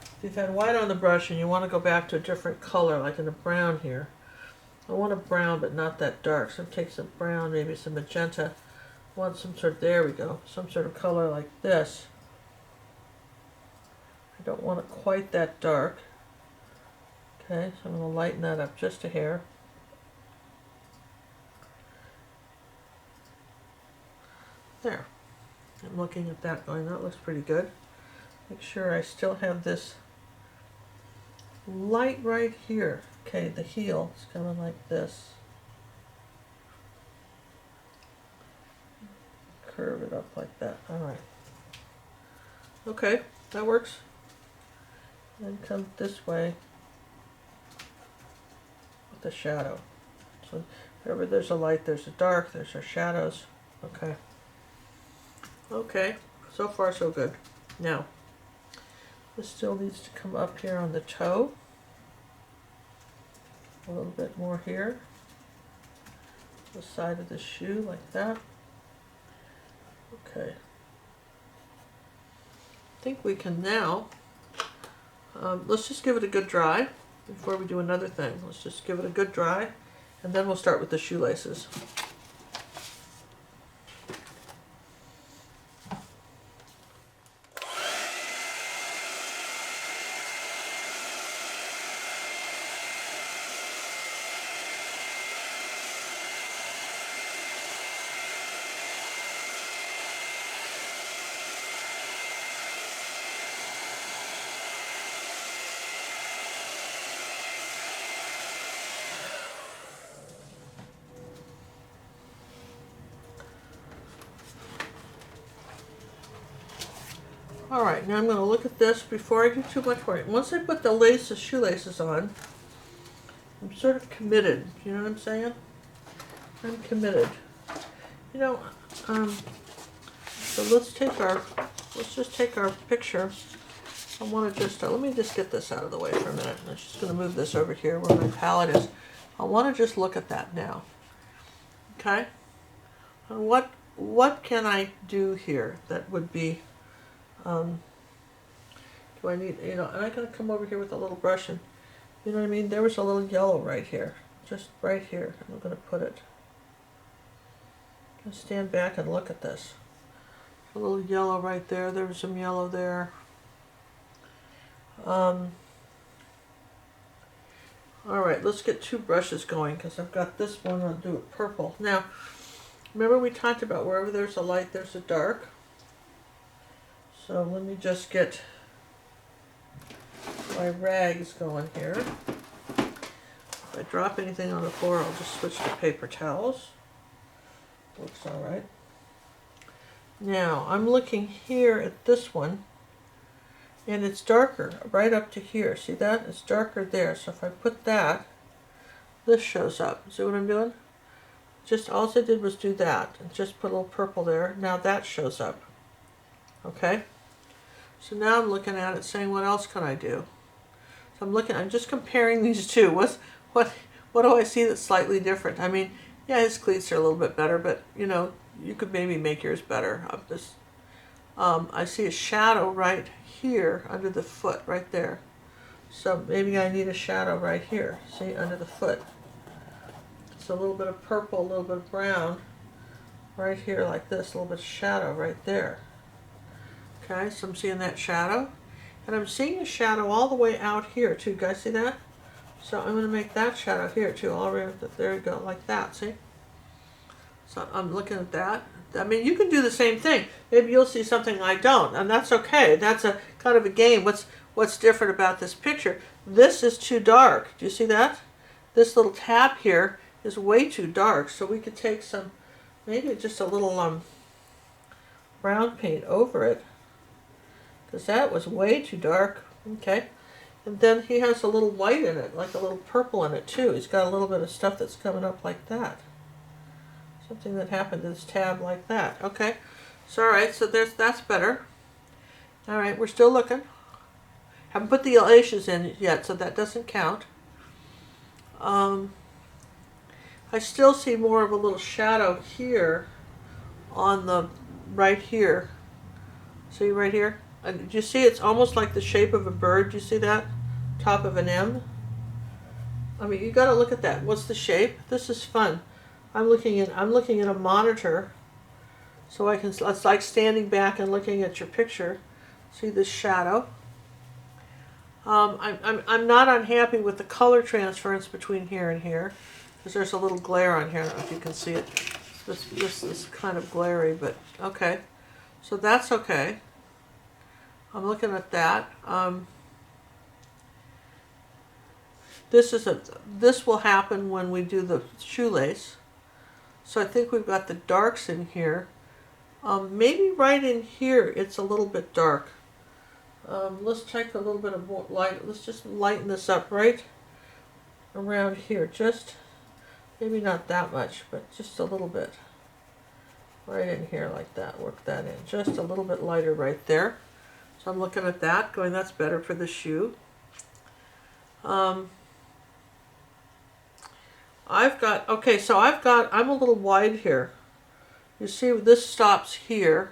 [SPEAKER 1] If you've had white on the brush and you want to go back to a different color, like in the brown here, I want a brown but not that dark, so take some brown, maybe some magenta. I want some sort of, there we go, some sort of color like this. I don't want it quite that dark. Okay, so I'm going to lighten that up just a hair. There. I'm looking at that going, that looks pretty good. Make sure I still have this light right here. Okay, the heel is coming like this. Curve it up like that. Alright. Okay, that works. Then come this way with the shadow. So wherever there's a light, there's a dark, there's our shadows. Okay. Okay, so far so good. Now, this still needs to come up here on the toe. A little bit more here. The side of the shoe like that. Okay. I think we can now, let's just give it a good dry before we do another thing. Let's just give it a good dry, and then we'll start with the shoelaces. Alright, now I'm going to look at this before I do too much work. Once I put the shoelaces on, I'm sort of committed. You know what I'm saying? I'm committed. You know, so let's just take our picture. I want to just, let me just get this out of the way for a minute. I'm just going to move this over here where my palette is. I want to just look at that now. Okay? And what can I do here that would be, do I need, you know, and I'm going to come over here with a little brush and, you know what I mean? There was a little yellow right here. Just right here. I'm going to put it. I'm going to stand back and look at this. A little yellow right there. There was some yellow there. Alright, let's get two brushes going because I've got this one. I'll do it purple. Now, remember we talked about wherever there's a light, there's a dark. So let me just get my rags going here. If I drop anything on the floor, I'll just switch to paper towels. Looks alright. Now, I'm looking here at this one, and it's darker right up to here. See that? It's darker there. So if I put that, this shows up. See what I'm doing? Just all I did was do that, and just put a little purple there. Now that shows up. Okay? So now I'm looking at it saying, what else can I do? So I'm just comparing these two. What do I see that's slightly different? I mean, yeah, his cleats are a little bit better, but you know, you could maybe make yours better. I see a shadow right here under the foot, right there. So maybe I need a shadow right here, see, under the foot. So a little bit of purple, a little bit of brown, right here like this, a little bit of shadow right there. Okay, so I'm seeing that shadow. And I'm seeing a shadow all the way out here too. Guys see that? So I'm going to make that shadow here too. There you go, like that, see? So I'm looking at that. I mean, you can do the same thing. Maybe you'll see something I don't, and that's okay. That's a kind of a game. What's different about this picture? This is too dark. Do you see that? This little tap here is way too dark, so we could take some, maybe just a little brown paint over it, because that was way too dark. Okay. And then he has a little white in it, like a little purple in it too. He's got a little bit of stuff that's coming up like that. Something that happened to this tab like that. Okay, so all right, so that's better. All right, we're still looking. Haven't put the elations in yet, so that doesn't count. I still see more of a little shadow here on the right here. See right here? Do you see it's almost like the shape of a bird? Do you see that? Top of an M. I mean, you got to look at that. What's the shape? This is fun. I'm looking at a monitor, so I can. It's like standing back and looking at your picture. See this shadow? I'm not unhappy with the color transference between here and here, because there's a little glare on here. I don't know if you can see it. This is kind of glary, but okay. So that's okay. I'm looking at that. This will happen when we do the shoelace. So I think we've got the darks in here. Maybe right in here it's a little bit dark. Let's take a little bit of more light. Let's just lighten this up right around here. Just maybe not that much, but just a little bit. Right in here like that. Work that in. Just a little bit lighter right there. So I'm looking at that, going, that's better for the shoe. I'm a little wide here. You see, this stops here,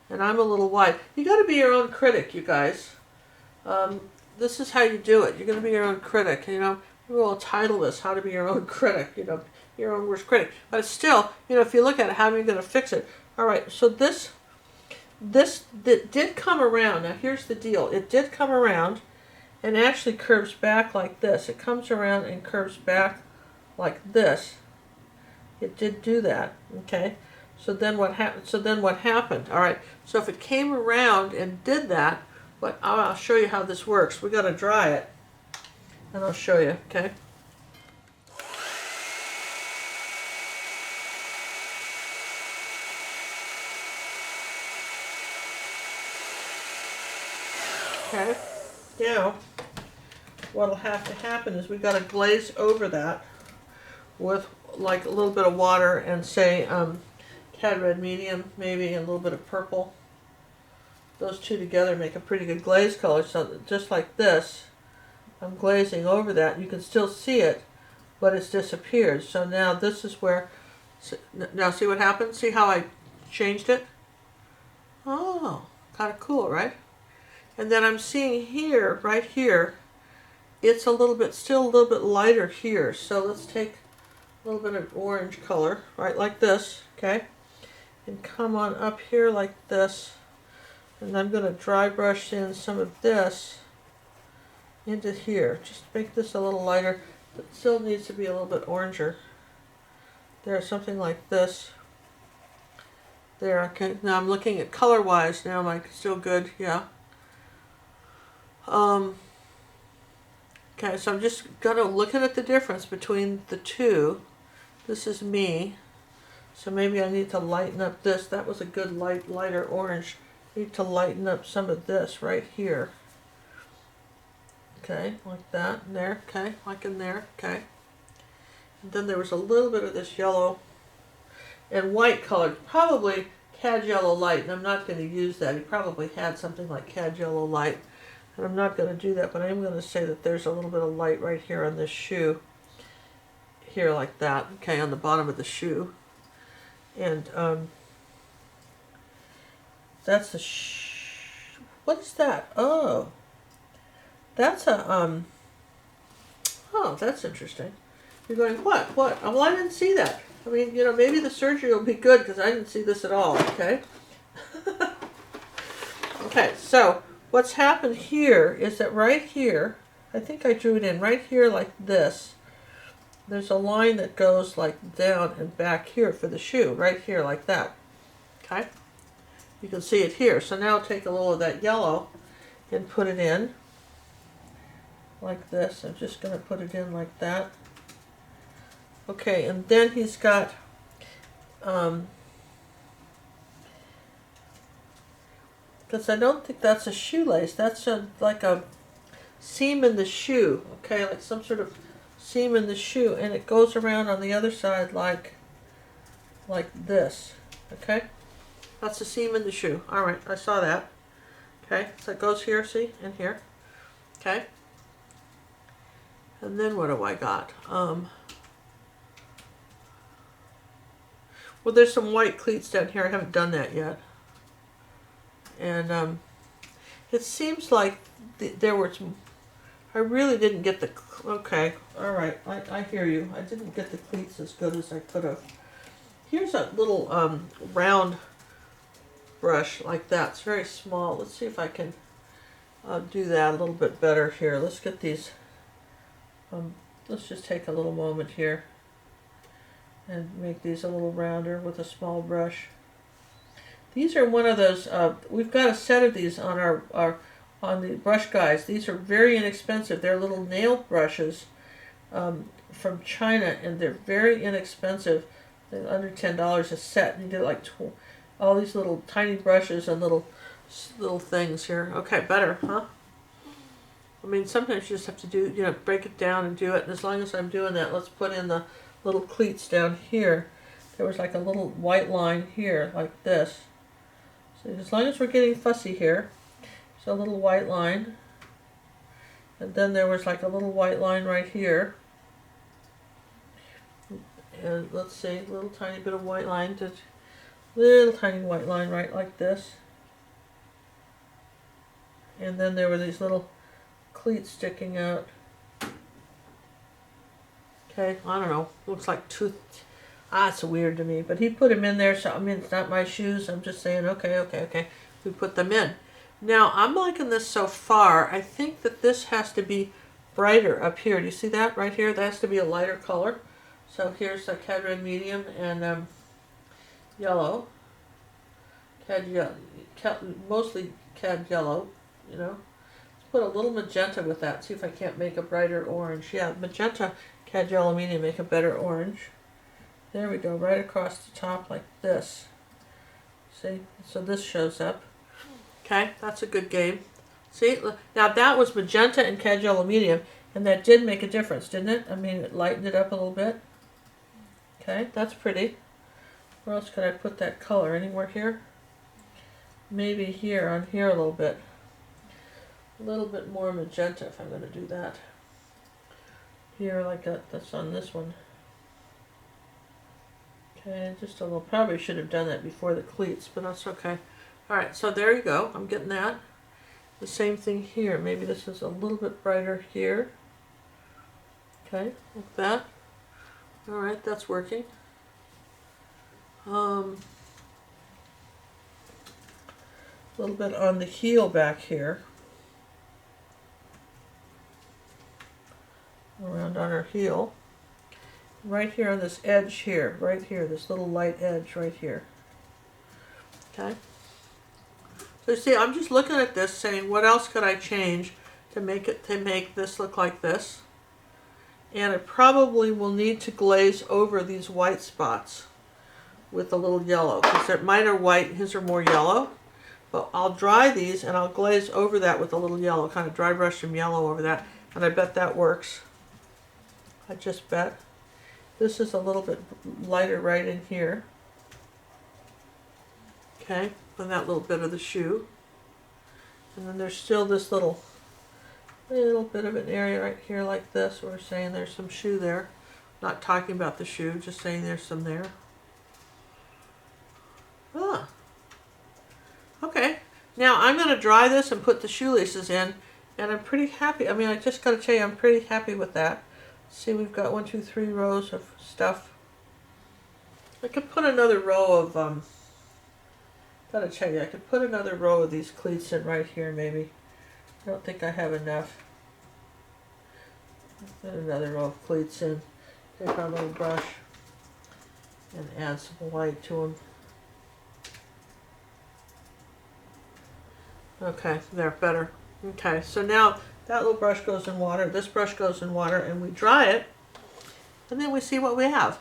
[SPEAKER 1] and I'm a little wide. You got to be your own critic, you guys. This is how you do it. You're going to be your own critic. You know, we'll title this "How to Be Your Own Critic." You know, your own worst critic. But still, you know, if you look at it, how are you going to fix it? All right. So this did come around. Now here's the deal. It did come around, and actually curves back like this. It comes around and curves back like this. It did do that. Okay. So then what happened? All right. So if it came around and did that, I'll show you how this works. We got to dry it, and I'll show you. Okay. Okay. Now, what'll have to happen is we got to glaze over that with like a little bit of water and say cad red medium, maybe, and a little bit of purple. Those two together make a pretty good glaze color. So just like this, I'm glazing over that. You can still see it, but it's disappeared. So now this is where, now see what happened? See how I changed it? Oh, kind of cool, right? And then I'm seeing here, right here, it's still a little bit lighter here. So let's take a little bit of orange color, right, like this, okay? And come on up here like this. And I'm going to dry brush in some of this into here. Just make this a little lighter, but still needs to be a little bit oranger. There, something like this. There, okay. Now I'm looking at color-wise now. Am I still good? Yeah. Okay, so I'm just gonna looking at the difference between the two. This is me, so maybe I need to lighten up this. That was a good lighter orange. I need to lighten up some of this right here. Okay, like that, and there, okay, like in there, okay. And then there was a little bit of this yellow and white colored, probably cad yellow light, and I'm not going to use that. He probably had something like cad yellow light. And I'm not going to do that, but I am going to say that there's a little bit of light right here on this shoe. Here like that, okay, on the bottom of the shoe. And that's the what is that? Oh. That's a oh, that's interesting. You're going, what? Well, I didn't see that. I mean, you know, maybe the surgery will be good because I didn't see this at all, okay? Okay, so what's happened here is that right here, I think I drew it in right here like this. There's a line that goes like down and back here for the shoe, right here like that. Okay? You can see it here. So now I'll take a little of that yellow and put it in like this. I'm just going to put it in like that. Okay, and then he's got because I don't think that's a shoelace. That's like a seam in the shoe. Okay, like some sort of seam in the shoe, and it goes around on the other side like this. Okay, that's a seam in the shoe. All right, I saw that. Okay, so it goes here, see, in here. Okay, and then what do I got? Well, there's some white cleats down here. I haven't done that yet. And it seems like there were some, I really didn't get the, okay, all right, I hear you. I didn't get the cleats as good as I could have. Here's a little round brush like that. It's very small. Let's see if I can do that a little bit better here. Let's get these, let's just take a little moment here and make these a little rounder with a small brush. These are one of those, we've got a set of these on on the brush guides. These are very inexpensive. They're little nail brushes from China, and they're very inexpensive. They're under $10 a set. And you get like all these little tiny brushes and little things here. Okay, better, huh? I mean, sometimes you just have to do, you know, break it down and do it. And as long as I'm doing that, let's put in the little cleats down here. There was like a little white line here, like this. So as long as we're getting fussy here, so a little white line. And then there was like a little white line right here. And let's see, a little tiny bit of white line, little tiny white line right like this. And then there were these little cleats sticking out. Okay, I don't know, looks like tooth. It's weird to me, but he put them in there, so I mean, it's not my shoes. I'm just saying, okay. We put them in. Now, I'm liking this so far. I think that this has to be brighter up here. Do you see that right here? That has to be a lighter color. So here's the cad red medium and yellow. Mostly cad yellow, you know. Let's put a little magenta with that. See if I can't make a brighter orange. Yeah, magenta, cad yellow medium, make a better orange. There we go, right across the top like this. See, so this shows up. Okay, that's a good game. See, now that was magenta and cad yellow medium, and that did make a difference, didn't it? I mean, it lightened it up a little bit. Okay, that's pretty. Where else could I put that color? Anywhere here? Maybe here, on here a little bit. A little bit more magenta if I'm going to do that. Here, like that's on this one. Okay, just a little, probably should have done that before the cleats, but that's okay. All right, so there you go. I'm getting that. The same thing here. Maybe this is a little bit brighter here. Okay, like that. All right, that's working. A little bit on the heel back here. Around on her heel. Right here on this edge here, right here, this little light edge right here. Okay. So you see, I'm just looking at this saying, what else could I change to make this look like this? And I probably will need to glaze over these white spots with a little yellow, because mine are white, his are more yellow. But I'll dry these and I'll glaze over that with a little yellow, kind of dry brush some yellow over that, and I bet that works. I just bet. This is a little bit lighter right in here. Okay, on that little bit of the shoe. And then there's still this little bit of an area right here like this. We're saying there's some shoe there. Not talking about the shoe, just saying there's some there. Ah. Okay, now I'm going to dry this and put the shoelaces in, and I'm pretty happy. I mean, I just got to tell you, I'm pretty happy with that. See, we've got 1, 2, 3 rows of stuff. I could put another row of, gotta tell you, I could put another row of these cleats in right here maybe. I don't think I have enough. Get another row of cleats in. Take our little brush and add some white to them. Okay, there, better. Okay, so now that little brush goes in water, this brush goes in water, and we dry it, and then we see what we have.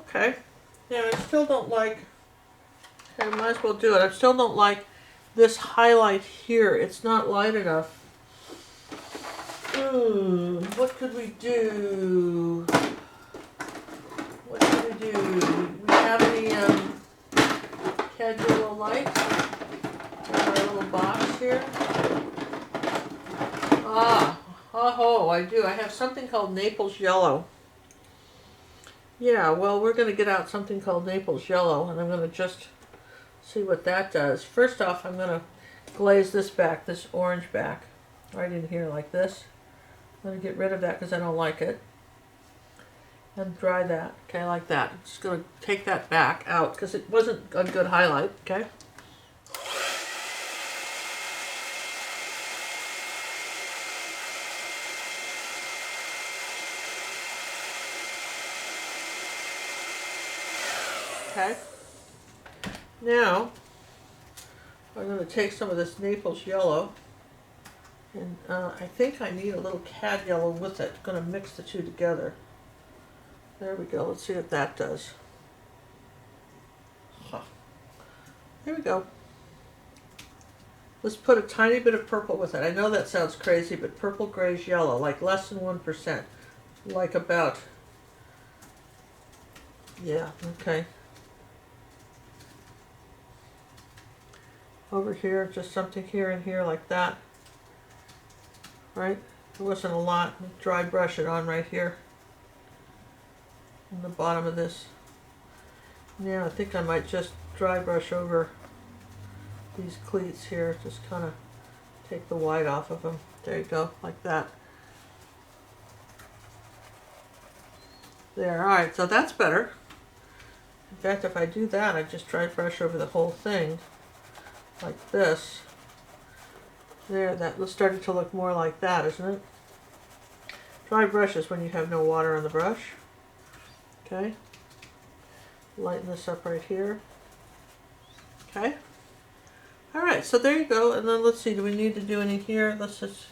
[SPEAKER 1] Okay, now I still don't like, I might as well do it. I still don't like this highlight here. It's not light enough. What could we do? What could we do? Do we have any cad yellow light in our little box here? Oh, I do. I have something called Naples Yellow. Yeah, well, we're going to get out something called Naples Yellow, and I'm going to just see what that does. First off, I'm going to glaze this back, this orange back, right in here like this. I'm going to get rid of that because I don't like it. And dry that, okay, like that. I'm just going to take that back out because it wasn't a good highlight, okay? Okay. Now, I'm going to take some of this Naples Yellow, and I think I need a little cad yellow with it. I'm going to mix the two together. There we go. Let's see what that does. Huh. Here we go. Let's put a tiny bit of purple with it. I know that sounds crazy, but purple, grayish, yellow, like less than 1%. Like about, yeah, okay. Over here, just something here and here like that. Right? There wasn't a lot. Dry brush it on right here. On the bottom of this. Now I think I might just dry brush over these cleats here. Just kind of take the white off of them. There you go, like that. There, alright, so that's better. In fact, if I do that, I just dry brush over the whole thing. Like this. There, that started to look more like that, isn't it? Dry brushes when you have no water on the brush. Okay. Lighten this up right here. Okay. Alright, so there you go. And then let's see, do we need to do any here? Let's just,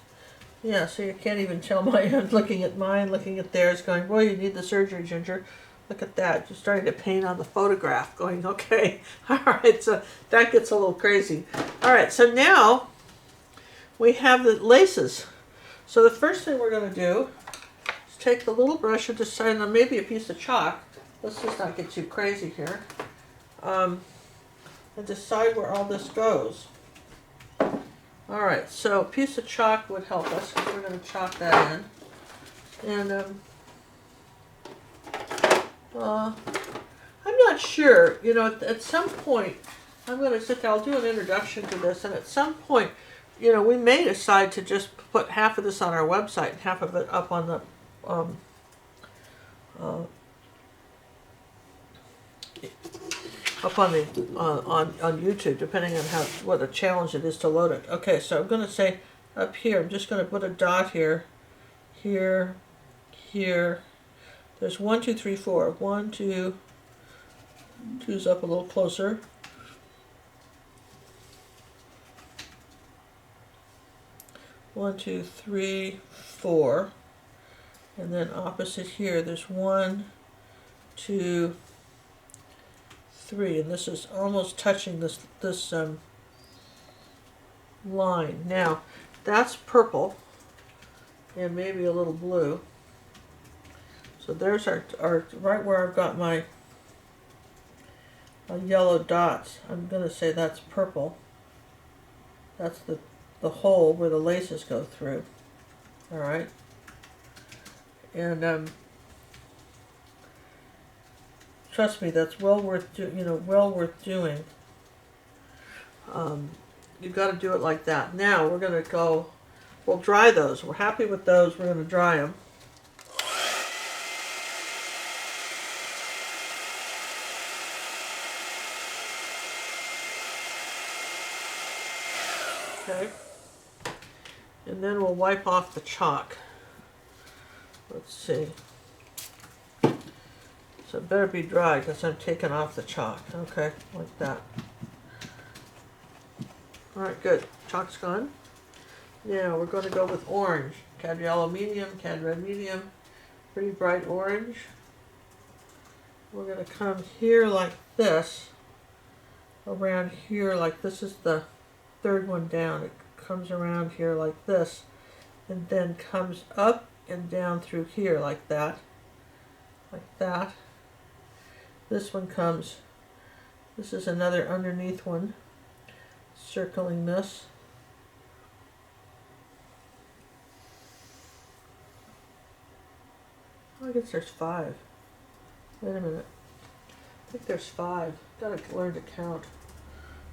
[SPEAKER 1] yeah, so you can't even tell I'm looking at mine, looking at theirs, going, boy, you need the surgery, Ginger. Look at that, just starting to paint on the photograph, going, okay, all right, so that gets a little crazy. All right, so now we have the laces. So the first thing we're going to do is take the little brush and decide on maybe a piece of chalk. Let's just not get too crazy here. And decide where all this goes. All right, so a piece of chalk would help us because we're going to chalk that in. And I'm not sure, you know, at some point, I'm going to sit down, I'll do an introduction to this, and at some point, you know, we may decide to just put half of this on our website and half of it up on the, on YouTube, depending on what a challenge it is to load it. Okay, so I'm going to say up here, I'm just going to put a dot here, here, here. There's 1, 2, 3, 4. 1, 2, 2's up a little closer. 1, 2, 3, 4. And then opposite here, there's 1, 2, 3. And this is almost touching this line. Now, that's purple and maybe a little blue. So there's our right where I've got my yellow dots. I'm going to say that's purple. That's the hole where the laces go through. All right. And trust me, that's well worth doing. You've got to do it like that. Now we're going to go, we'll dry those. We're happy with those. We're going to dry them. Okay. And then we'll wipe off the chalk. Let's see. So it better be dry because I'm taking off the chalk. Okay, like that. All right, good. Chalk's gone. Now we're going to go with orange. Cad yellow medium, cad red medium, pretty bright orange. We're going to come here like this, around here like this is the third one down. It comes around here like this, and then comes up and down through here like that. Like that. This one comes, this is another underneath one, circling this. Oh, I guess there's 5. Wait a minute. I think there's 5. Gotta learn to count.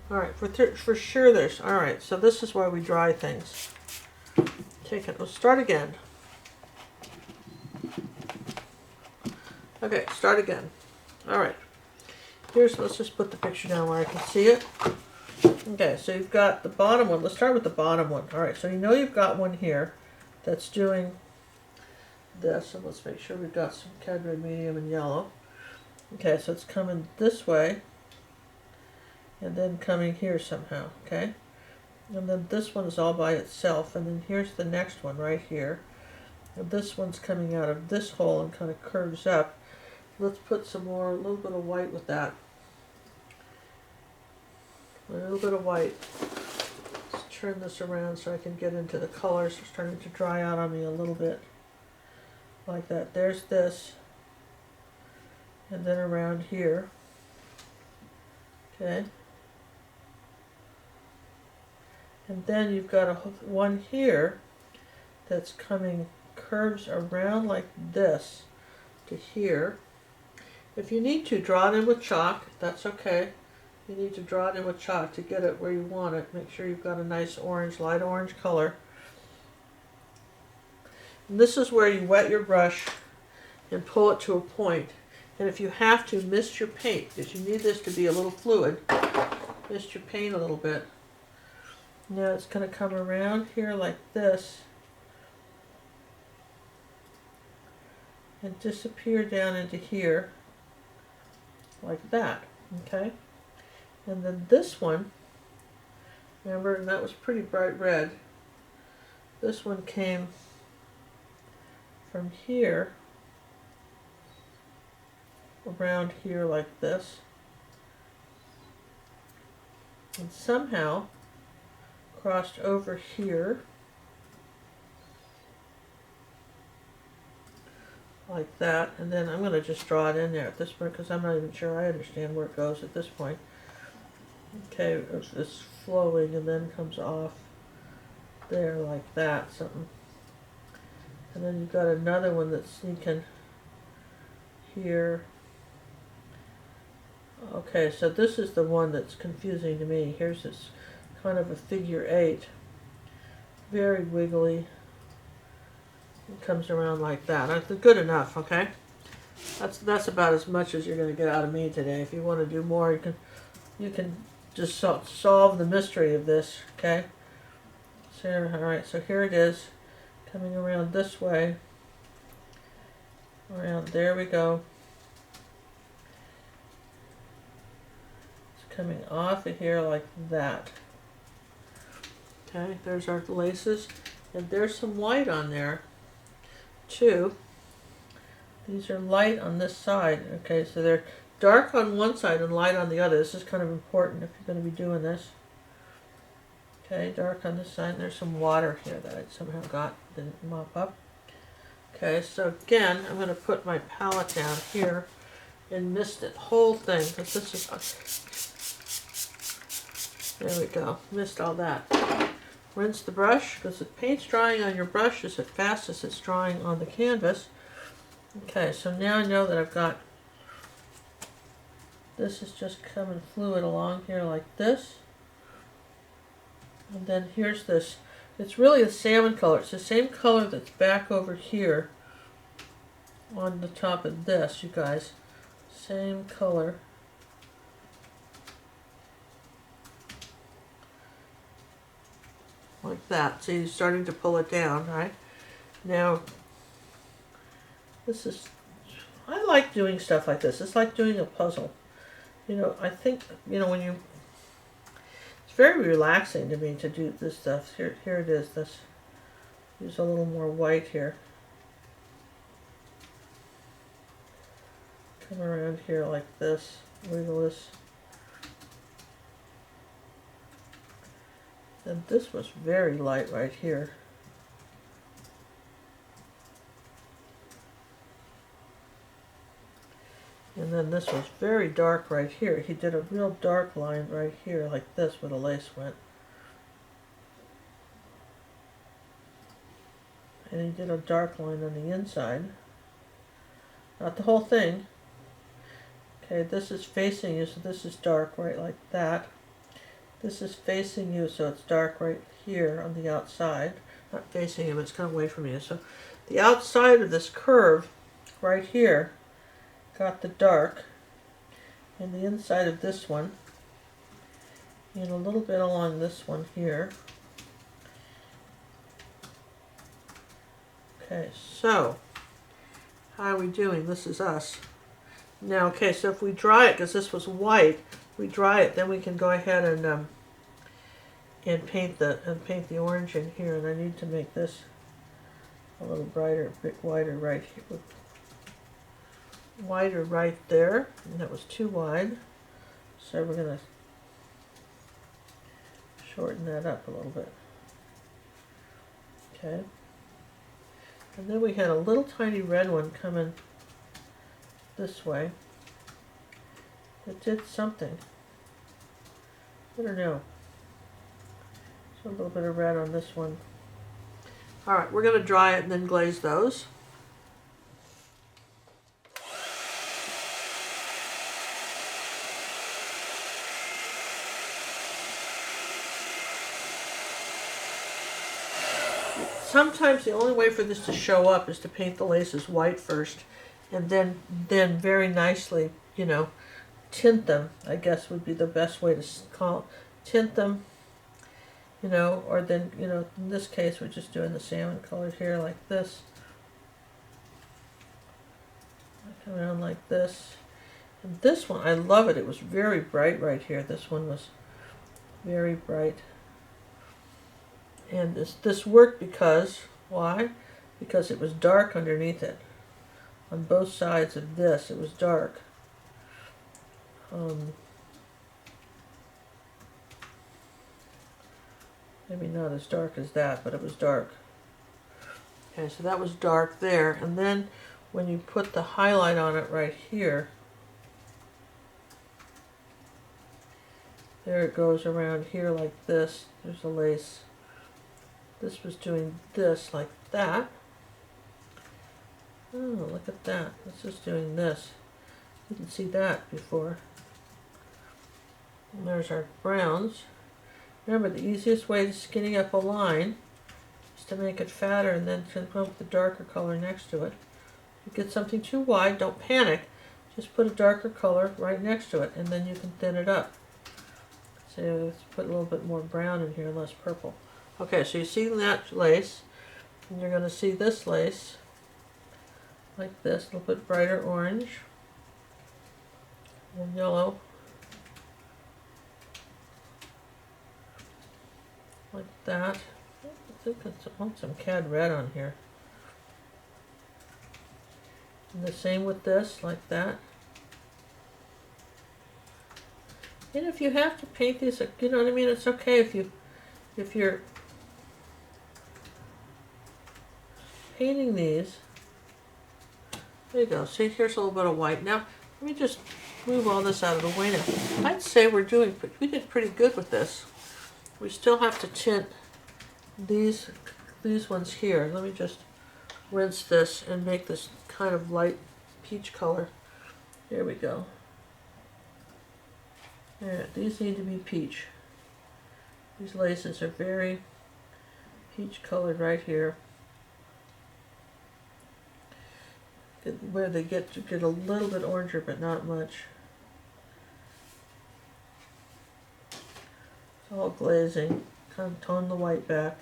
[SPEAKER 1] Alright, for sure there's, alright, so this is why we dry things. We'll start again. Okay, start again. Alright. Let's just put the picture down where I can see it. Okay, so you've got the bottom one. Let's start with the bottom one. Alright, so you know you've got one here that's doing this, and let's make sure we've got some cad red medium and yellow. Okay, so it's coming this way, and then coming here somehow, okay? And then this one is all by itself, and then here's the next one right here. And this one's coming out of this hole and kind of curves up. Let's put some more, a little bit of white with that. A little bit of white. Let's turn this around so I can get into the colors. It's starting to dry out on me a little bit. Like that. There's this. And then around here. Okay. And then you've got one here that's coming, curves around like this to here. If you need to, draw it in with chalk. That's okay. You need to draw it in with chalk to get it where you want it. Make sure you've got a nice orange, light orange color. And this is where you wet your brush and pull it to a point. And if you have to, mist your paint, because you need this to be a little fluid. Mist your paint a little bit. Now it's going to come around here like this and disappear down into here like that, okay? And then this one, remember, and that was pretty bright red. This one came from here around here like this, and somehow crossed over here like that, and then I'm going to just draw it in there at this point because I'm not even sure I understand where it goes at this point. Okay, it's flowing and then comes off there like that, something. And then you've got another one that's sneaking here. Okay, so this is the one that's confusing to me. Here's this kind of a figure 8. Very wiggly. It comes around like that. That's good enough, okay? That's about as much as you're going to get out of me today. If you want to do more, you can just solve the mystery of this, okay? So, all right, so here it is, coming around this way. Around, there we go. It's coming off of here like that. Okay, there's our laces, and there's some white on there too. These are light on this side. Okay, so they're dark on one side and light on the other. This is kind of important if you're going to be doing this. Okay, dark on this side. And there's some water here that I somehow didn't mop up. Okay, so again, I'm going to put my palette down here and mist it whole thing, because this is, there we go, mist all that. Rinse the brush, because the paint's drying on your brush as fast as it's drying on the canvas. Okay, so now I know that I've got This is just coming fluid along here like this. And then here's this. It's really a salmon color. It's the same color that's back over here on the top of this, you guys. Same color. Like that. So you're starting to pull it down, right? Now, this is, I like doing stuff like this. It's like doing a puzzle. You know, I think, you know, when you, it's very relaxing to me to do this stuff. Here it is. This, use a little more white here. Come around here like this. Wiggle this. And this was very light right here. And then this was very dark right here. He did a real dark line right here, like this, where the lace went. And he did a dark line on the inside. Not the whole thing. Okay, this is facing you, so this is dark right like that. This is facing you, so it's dark right here on the outside. Not facing you, but it's kind of away from you. So the outside of this curve right here got the dark, and the inside of this one, and a little bit along this one here. Okay, so how are we doing? This is us. Now, okay, so if we dry it, because this was white, we dry it, then we can go ahead and paint the orange in here. And I need to make this a little brighter, a bit wider right here. Wider right there, and that was too wide. So we're going to shorten that up a little bit. Okay. And then we had a little tiny red one coming this way. It did something. I don't know. So a little bit of red on this one. Alright, we're going to dry it and then glaze those. Sometimes the only way for this to show up is to paint the laces white first, and then very nicely, you know, tint them, I guess would be the best way to call it. Tint them, you know, or then, you know, in this case we're just doing the salmon color here like this. I come around like this. And this one, I love it. It was very bright right here. This one was very bright. And this worked because, why? Because it was dark underneath it. On both sides of this, it was dark. Maybe not as dark as that, but it was dark. Okay, so that was dark there. And then when you put the highlight on it right here, there it goes around here like this. There's a lace. This was doing this like that. Oh, look at that. This is doing this. You didn't see that before. And there's our browns. Remember, the easiest way to skinny up a line is to make it fatter and then come up with the darker color next to it. If you get something too wide, don't panic. Just put a darker color right next to it, and then you can thin it up. So let's put a little bit more brown in here, less purple. Okay, so you see that lace, and you're going to see this lace like this, a little bit brighter orange and yellow, like that. I think I want some cad red on here. And the same with this, like that. And if you have to paint these, you know what I mean, it's okay if you're painting these. There you go. See, here's a little bit of white. Now, let me just move all this out of the way now. I'd say we did pretty good with this. We still have to tint these ones here. Let me just rinse this and make this kind of light peach color. There we go. Yeah, these need to be peach. These laces are very peach colored right here. Where they get a little bit oranger, but not much. It's all glazing. Kind of tone the white back.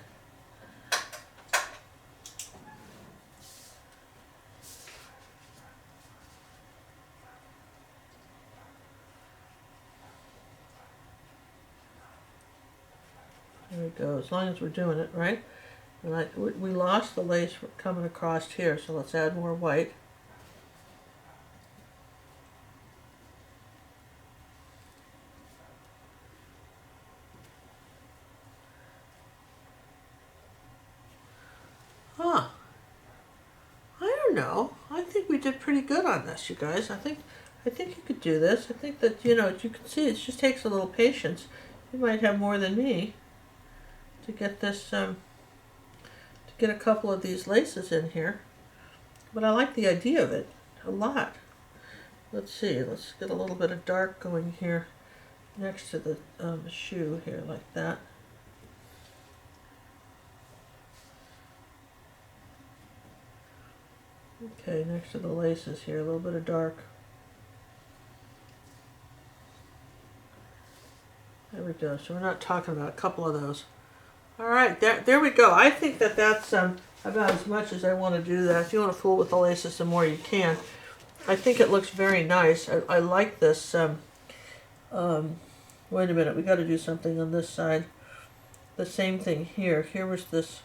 [SPEAKER 1] There we go, as long as we're doing it, right? And we lost the lace coming across here, so let's add more white. Huh. I don't know. I think we did pretty good on this, you guys. I think you could do this. I think that, you know, you can see it just takes a little patience. You might have more than me to get this, to get a couple of these laces in here. But I like the idea of it a lot. Let's see, let's get a little bit of dark going here next to the shoe here, like that. Okay, next to the laces here, a little bit of dark. There we go. So we're not talking about a couple of those. All right, there we go. I think that that's about as much as I want to do that. If you want to fool with the laces some more, you can. I think it looks very nice. I like this. Wait a minute. We got to do something on this side. The same thing here. Here was this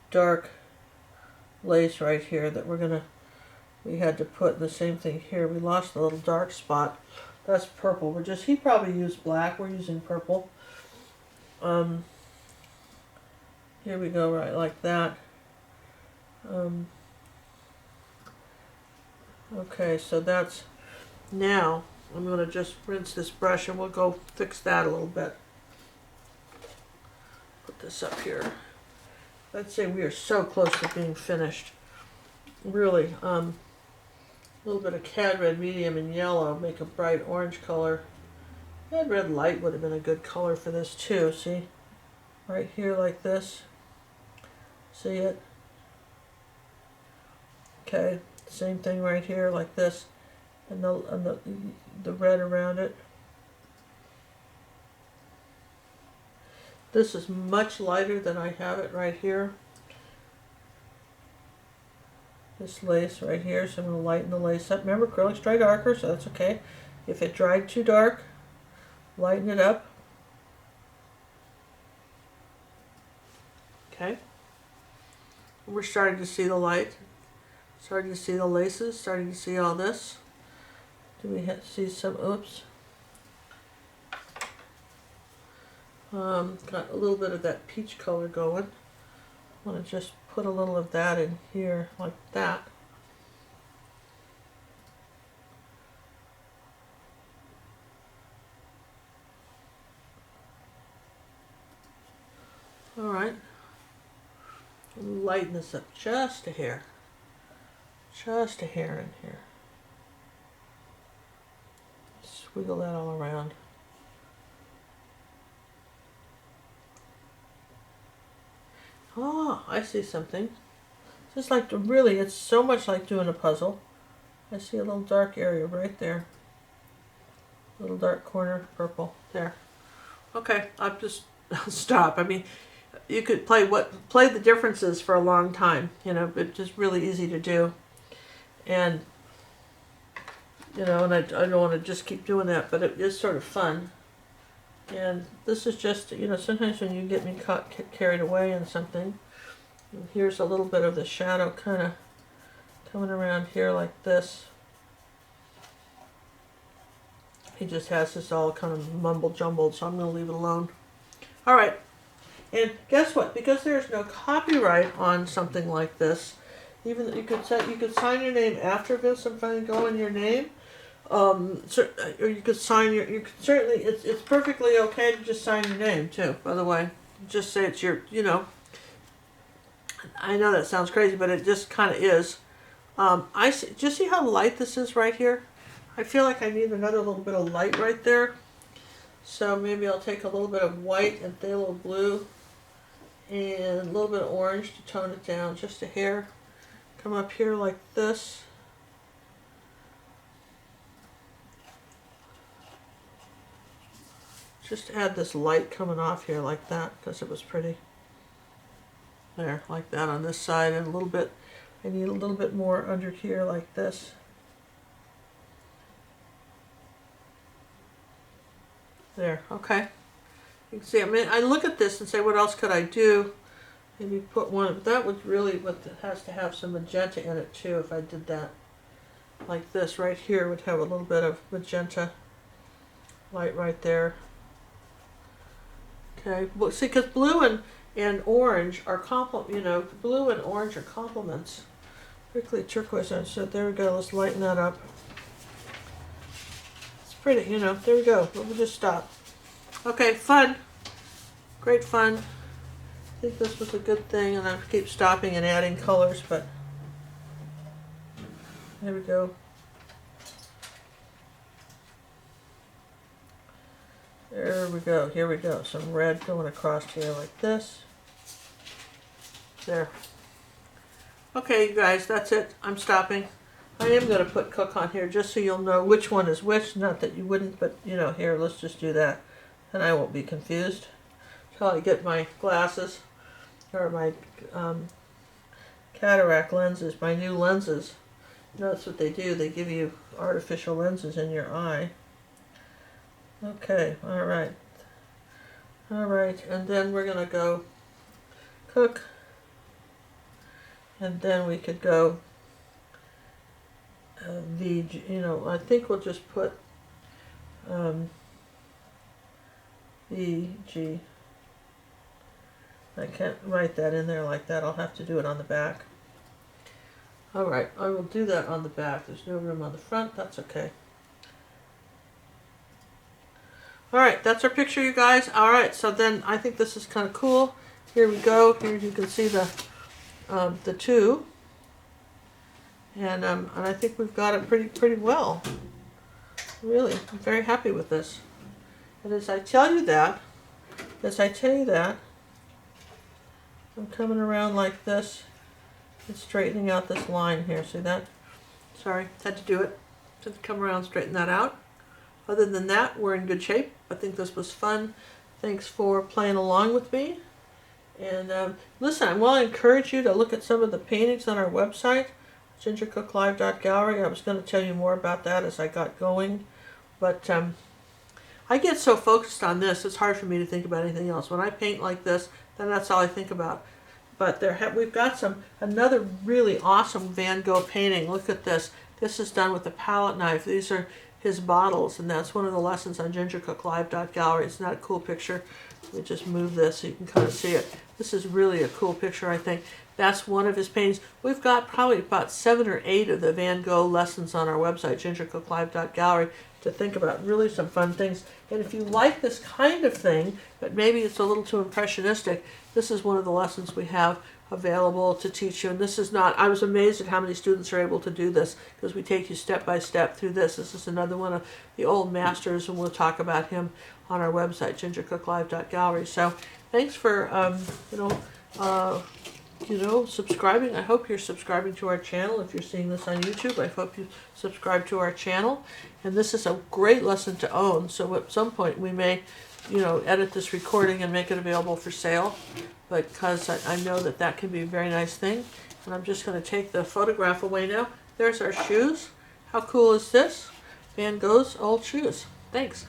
[SPEAKER 1] dark lace right here that we had to put in the same thing here. We lost the little dark spot. That's purple. He probably used black. We're using purple. Here we go, right like that. Okay, so that's, now I'm going to just rinse this brush and we'll go fix that a little bit. Put this up here. Let's say we are so close to being finished. Really, a little bit of cad red medium and yellow, make a bright orange color. Cad red light would have been a good color for this too, see? Right here like this. See it? Okay, same thing right here like this. And the red around it. This is much lighter than I have it right here. This lace right here, so I'm going to lighten the lace up. Remember, acrylics dry darker, so that's okay. If it dried too dark, lighten it up. Okay. We're starting to see the light. Starting to see the laces. Starting to see all this. Do we see some, oops. Got a little bit of that peach color going. I want to just put a little of that in here like that. All right. Lighten this up just a hair. Just a hair in here. Squiggle that all around. Oh, I see something. Just like really, it's so much like doing a puzzle. I see a little dark area right there. Little dark corner, purple, there. Okay, I'll just stop. I mean, you could play the differences for a long time, you know, it's just really easy to do. And, you know, and I don't want to just keep doing that, but it is sort of fun. And this is just, you know, sometimes when you get me carried away in something, here's a little bit of the shadow kind of coming around here like this. He just has this all kind of mumble jumbled, so I'm going to leave it alone. All right. And guess what? Because there's no copyright on something like this, even you could sign your name after this and Van Gogh in your name. Or you could sign you could certainly, it's perfectly okay to just sign your name too, by the way. Just say it's your, you know, I know that sounds crazy, but it just kind of is. Just see how light this is right here? I feel like I need another little bit of light right there. So maybe I'll take a little bit of white and phthalo blue and a little bit of orange to tone it down just a hair. Come up here like this. Just add this light coming off here like that because it was pretty. There, like that on this side, and a little bit, I need a little bit more under here like this. There, okay. You can see, I mean, I look at this and say, what else could I do? Maybe put one, but that would really, has to have some magenta in it too if I did that. Like this right here would have a little bit of magenta light right there. Okay, well, see, because blue and orange are blue and orange are complements. Quickly turquoise, so there we go, let's lighten that up. It's pretty, there we go, we'll just stop. Okay, fun, great fun. I think this was a good thing, and I keep stopping and adding colors, but there we go. There we go, here we go. Some red going across here like this. There. Okay, you guys, that's it. I'm stopping. I am going to put Cook on here just so you'll know which one is which. Not that you wouldn't, but here, let's just do that. And I won't be confused until I get my glasses, or my cataract lenses, my new lenses. That's what they do. They give you artificial lenses in your eye. Okay, all right, and then we're gonna go Cook, and then we could go VG. I think we'll just put VG. I can't write that in there like that. I'll have to do it on the back. All right, I will do that on the back. There's no room on the front. That's okay. All right, that's our picture, you guys. All right, so then I think this is kind of cool. Here we go. Here you can see the two, and I think we've got it pretty well. Really, I'm very happy with this. And as I tell you that, I'm coming around like this and straightening out this line here. See that? Sorry, had to do it. Had to come around, straighten that out. Other than that, we're in good shape. I think this was fun. Thanks for playing along with me. And listen, I want to encourage you to look at some of the paintings on our website, gingercooklive.gallery. I was going to tell you more about that as I got going. But I get so focused on this, it's hard for me to think about anything else. When I paint like this, then that's all I think about. But we've got another really awesome Van Gogh painting. Look at this. This is done with a palette knife. These are his bottles, and that's one of the lessons on gingercooklive.gallery. Isn't that a cool picture? Let me just move this so you can kind of see it. This is really a cool picture, I think. That's one of his paintings. We've got probably about 7 or 8 of the Van Gogh lessons on our website, gingercooklive.gallery, to think about. Really some fun things. And if you like this kind of thing, but maybe it's a little too impressionistic, this is one of the lessons we have available to teach you. And this is not, I was amazed at how many students are able to do this, because we take you step by step through this. This is another one of the old masters, and we'll talk about him on our website, gingercooklive.gallery. So thanks for subscribing. I hope you're subscribing to our channel. If you're seeing this on YouTube, I hope you subscribe to our channel. And this is a great lesson to own. So at some point we may, edit this recording and make it available for sale, because I know that can be a very nice thing. And I'm just going to take the photograph away now. There's our shoes. How cool is this? Van Gogh's old shoes. Thanks.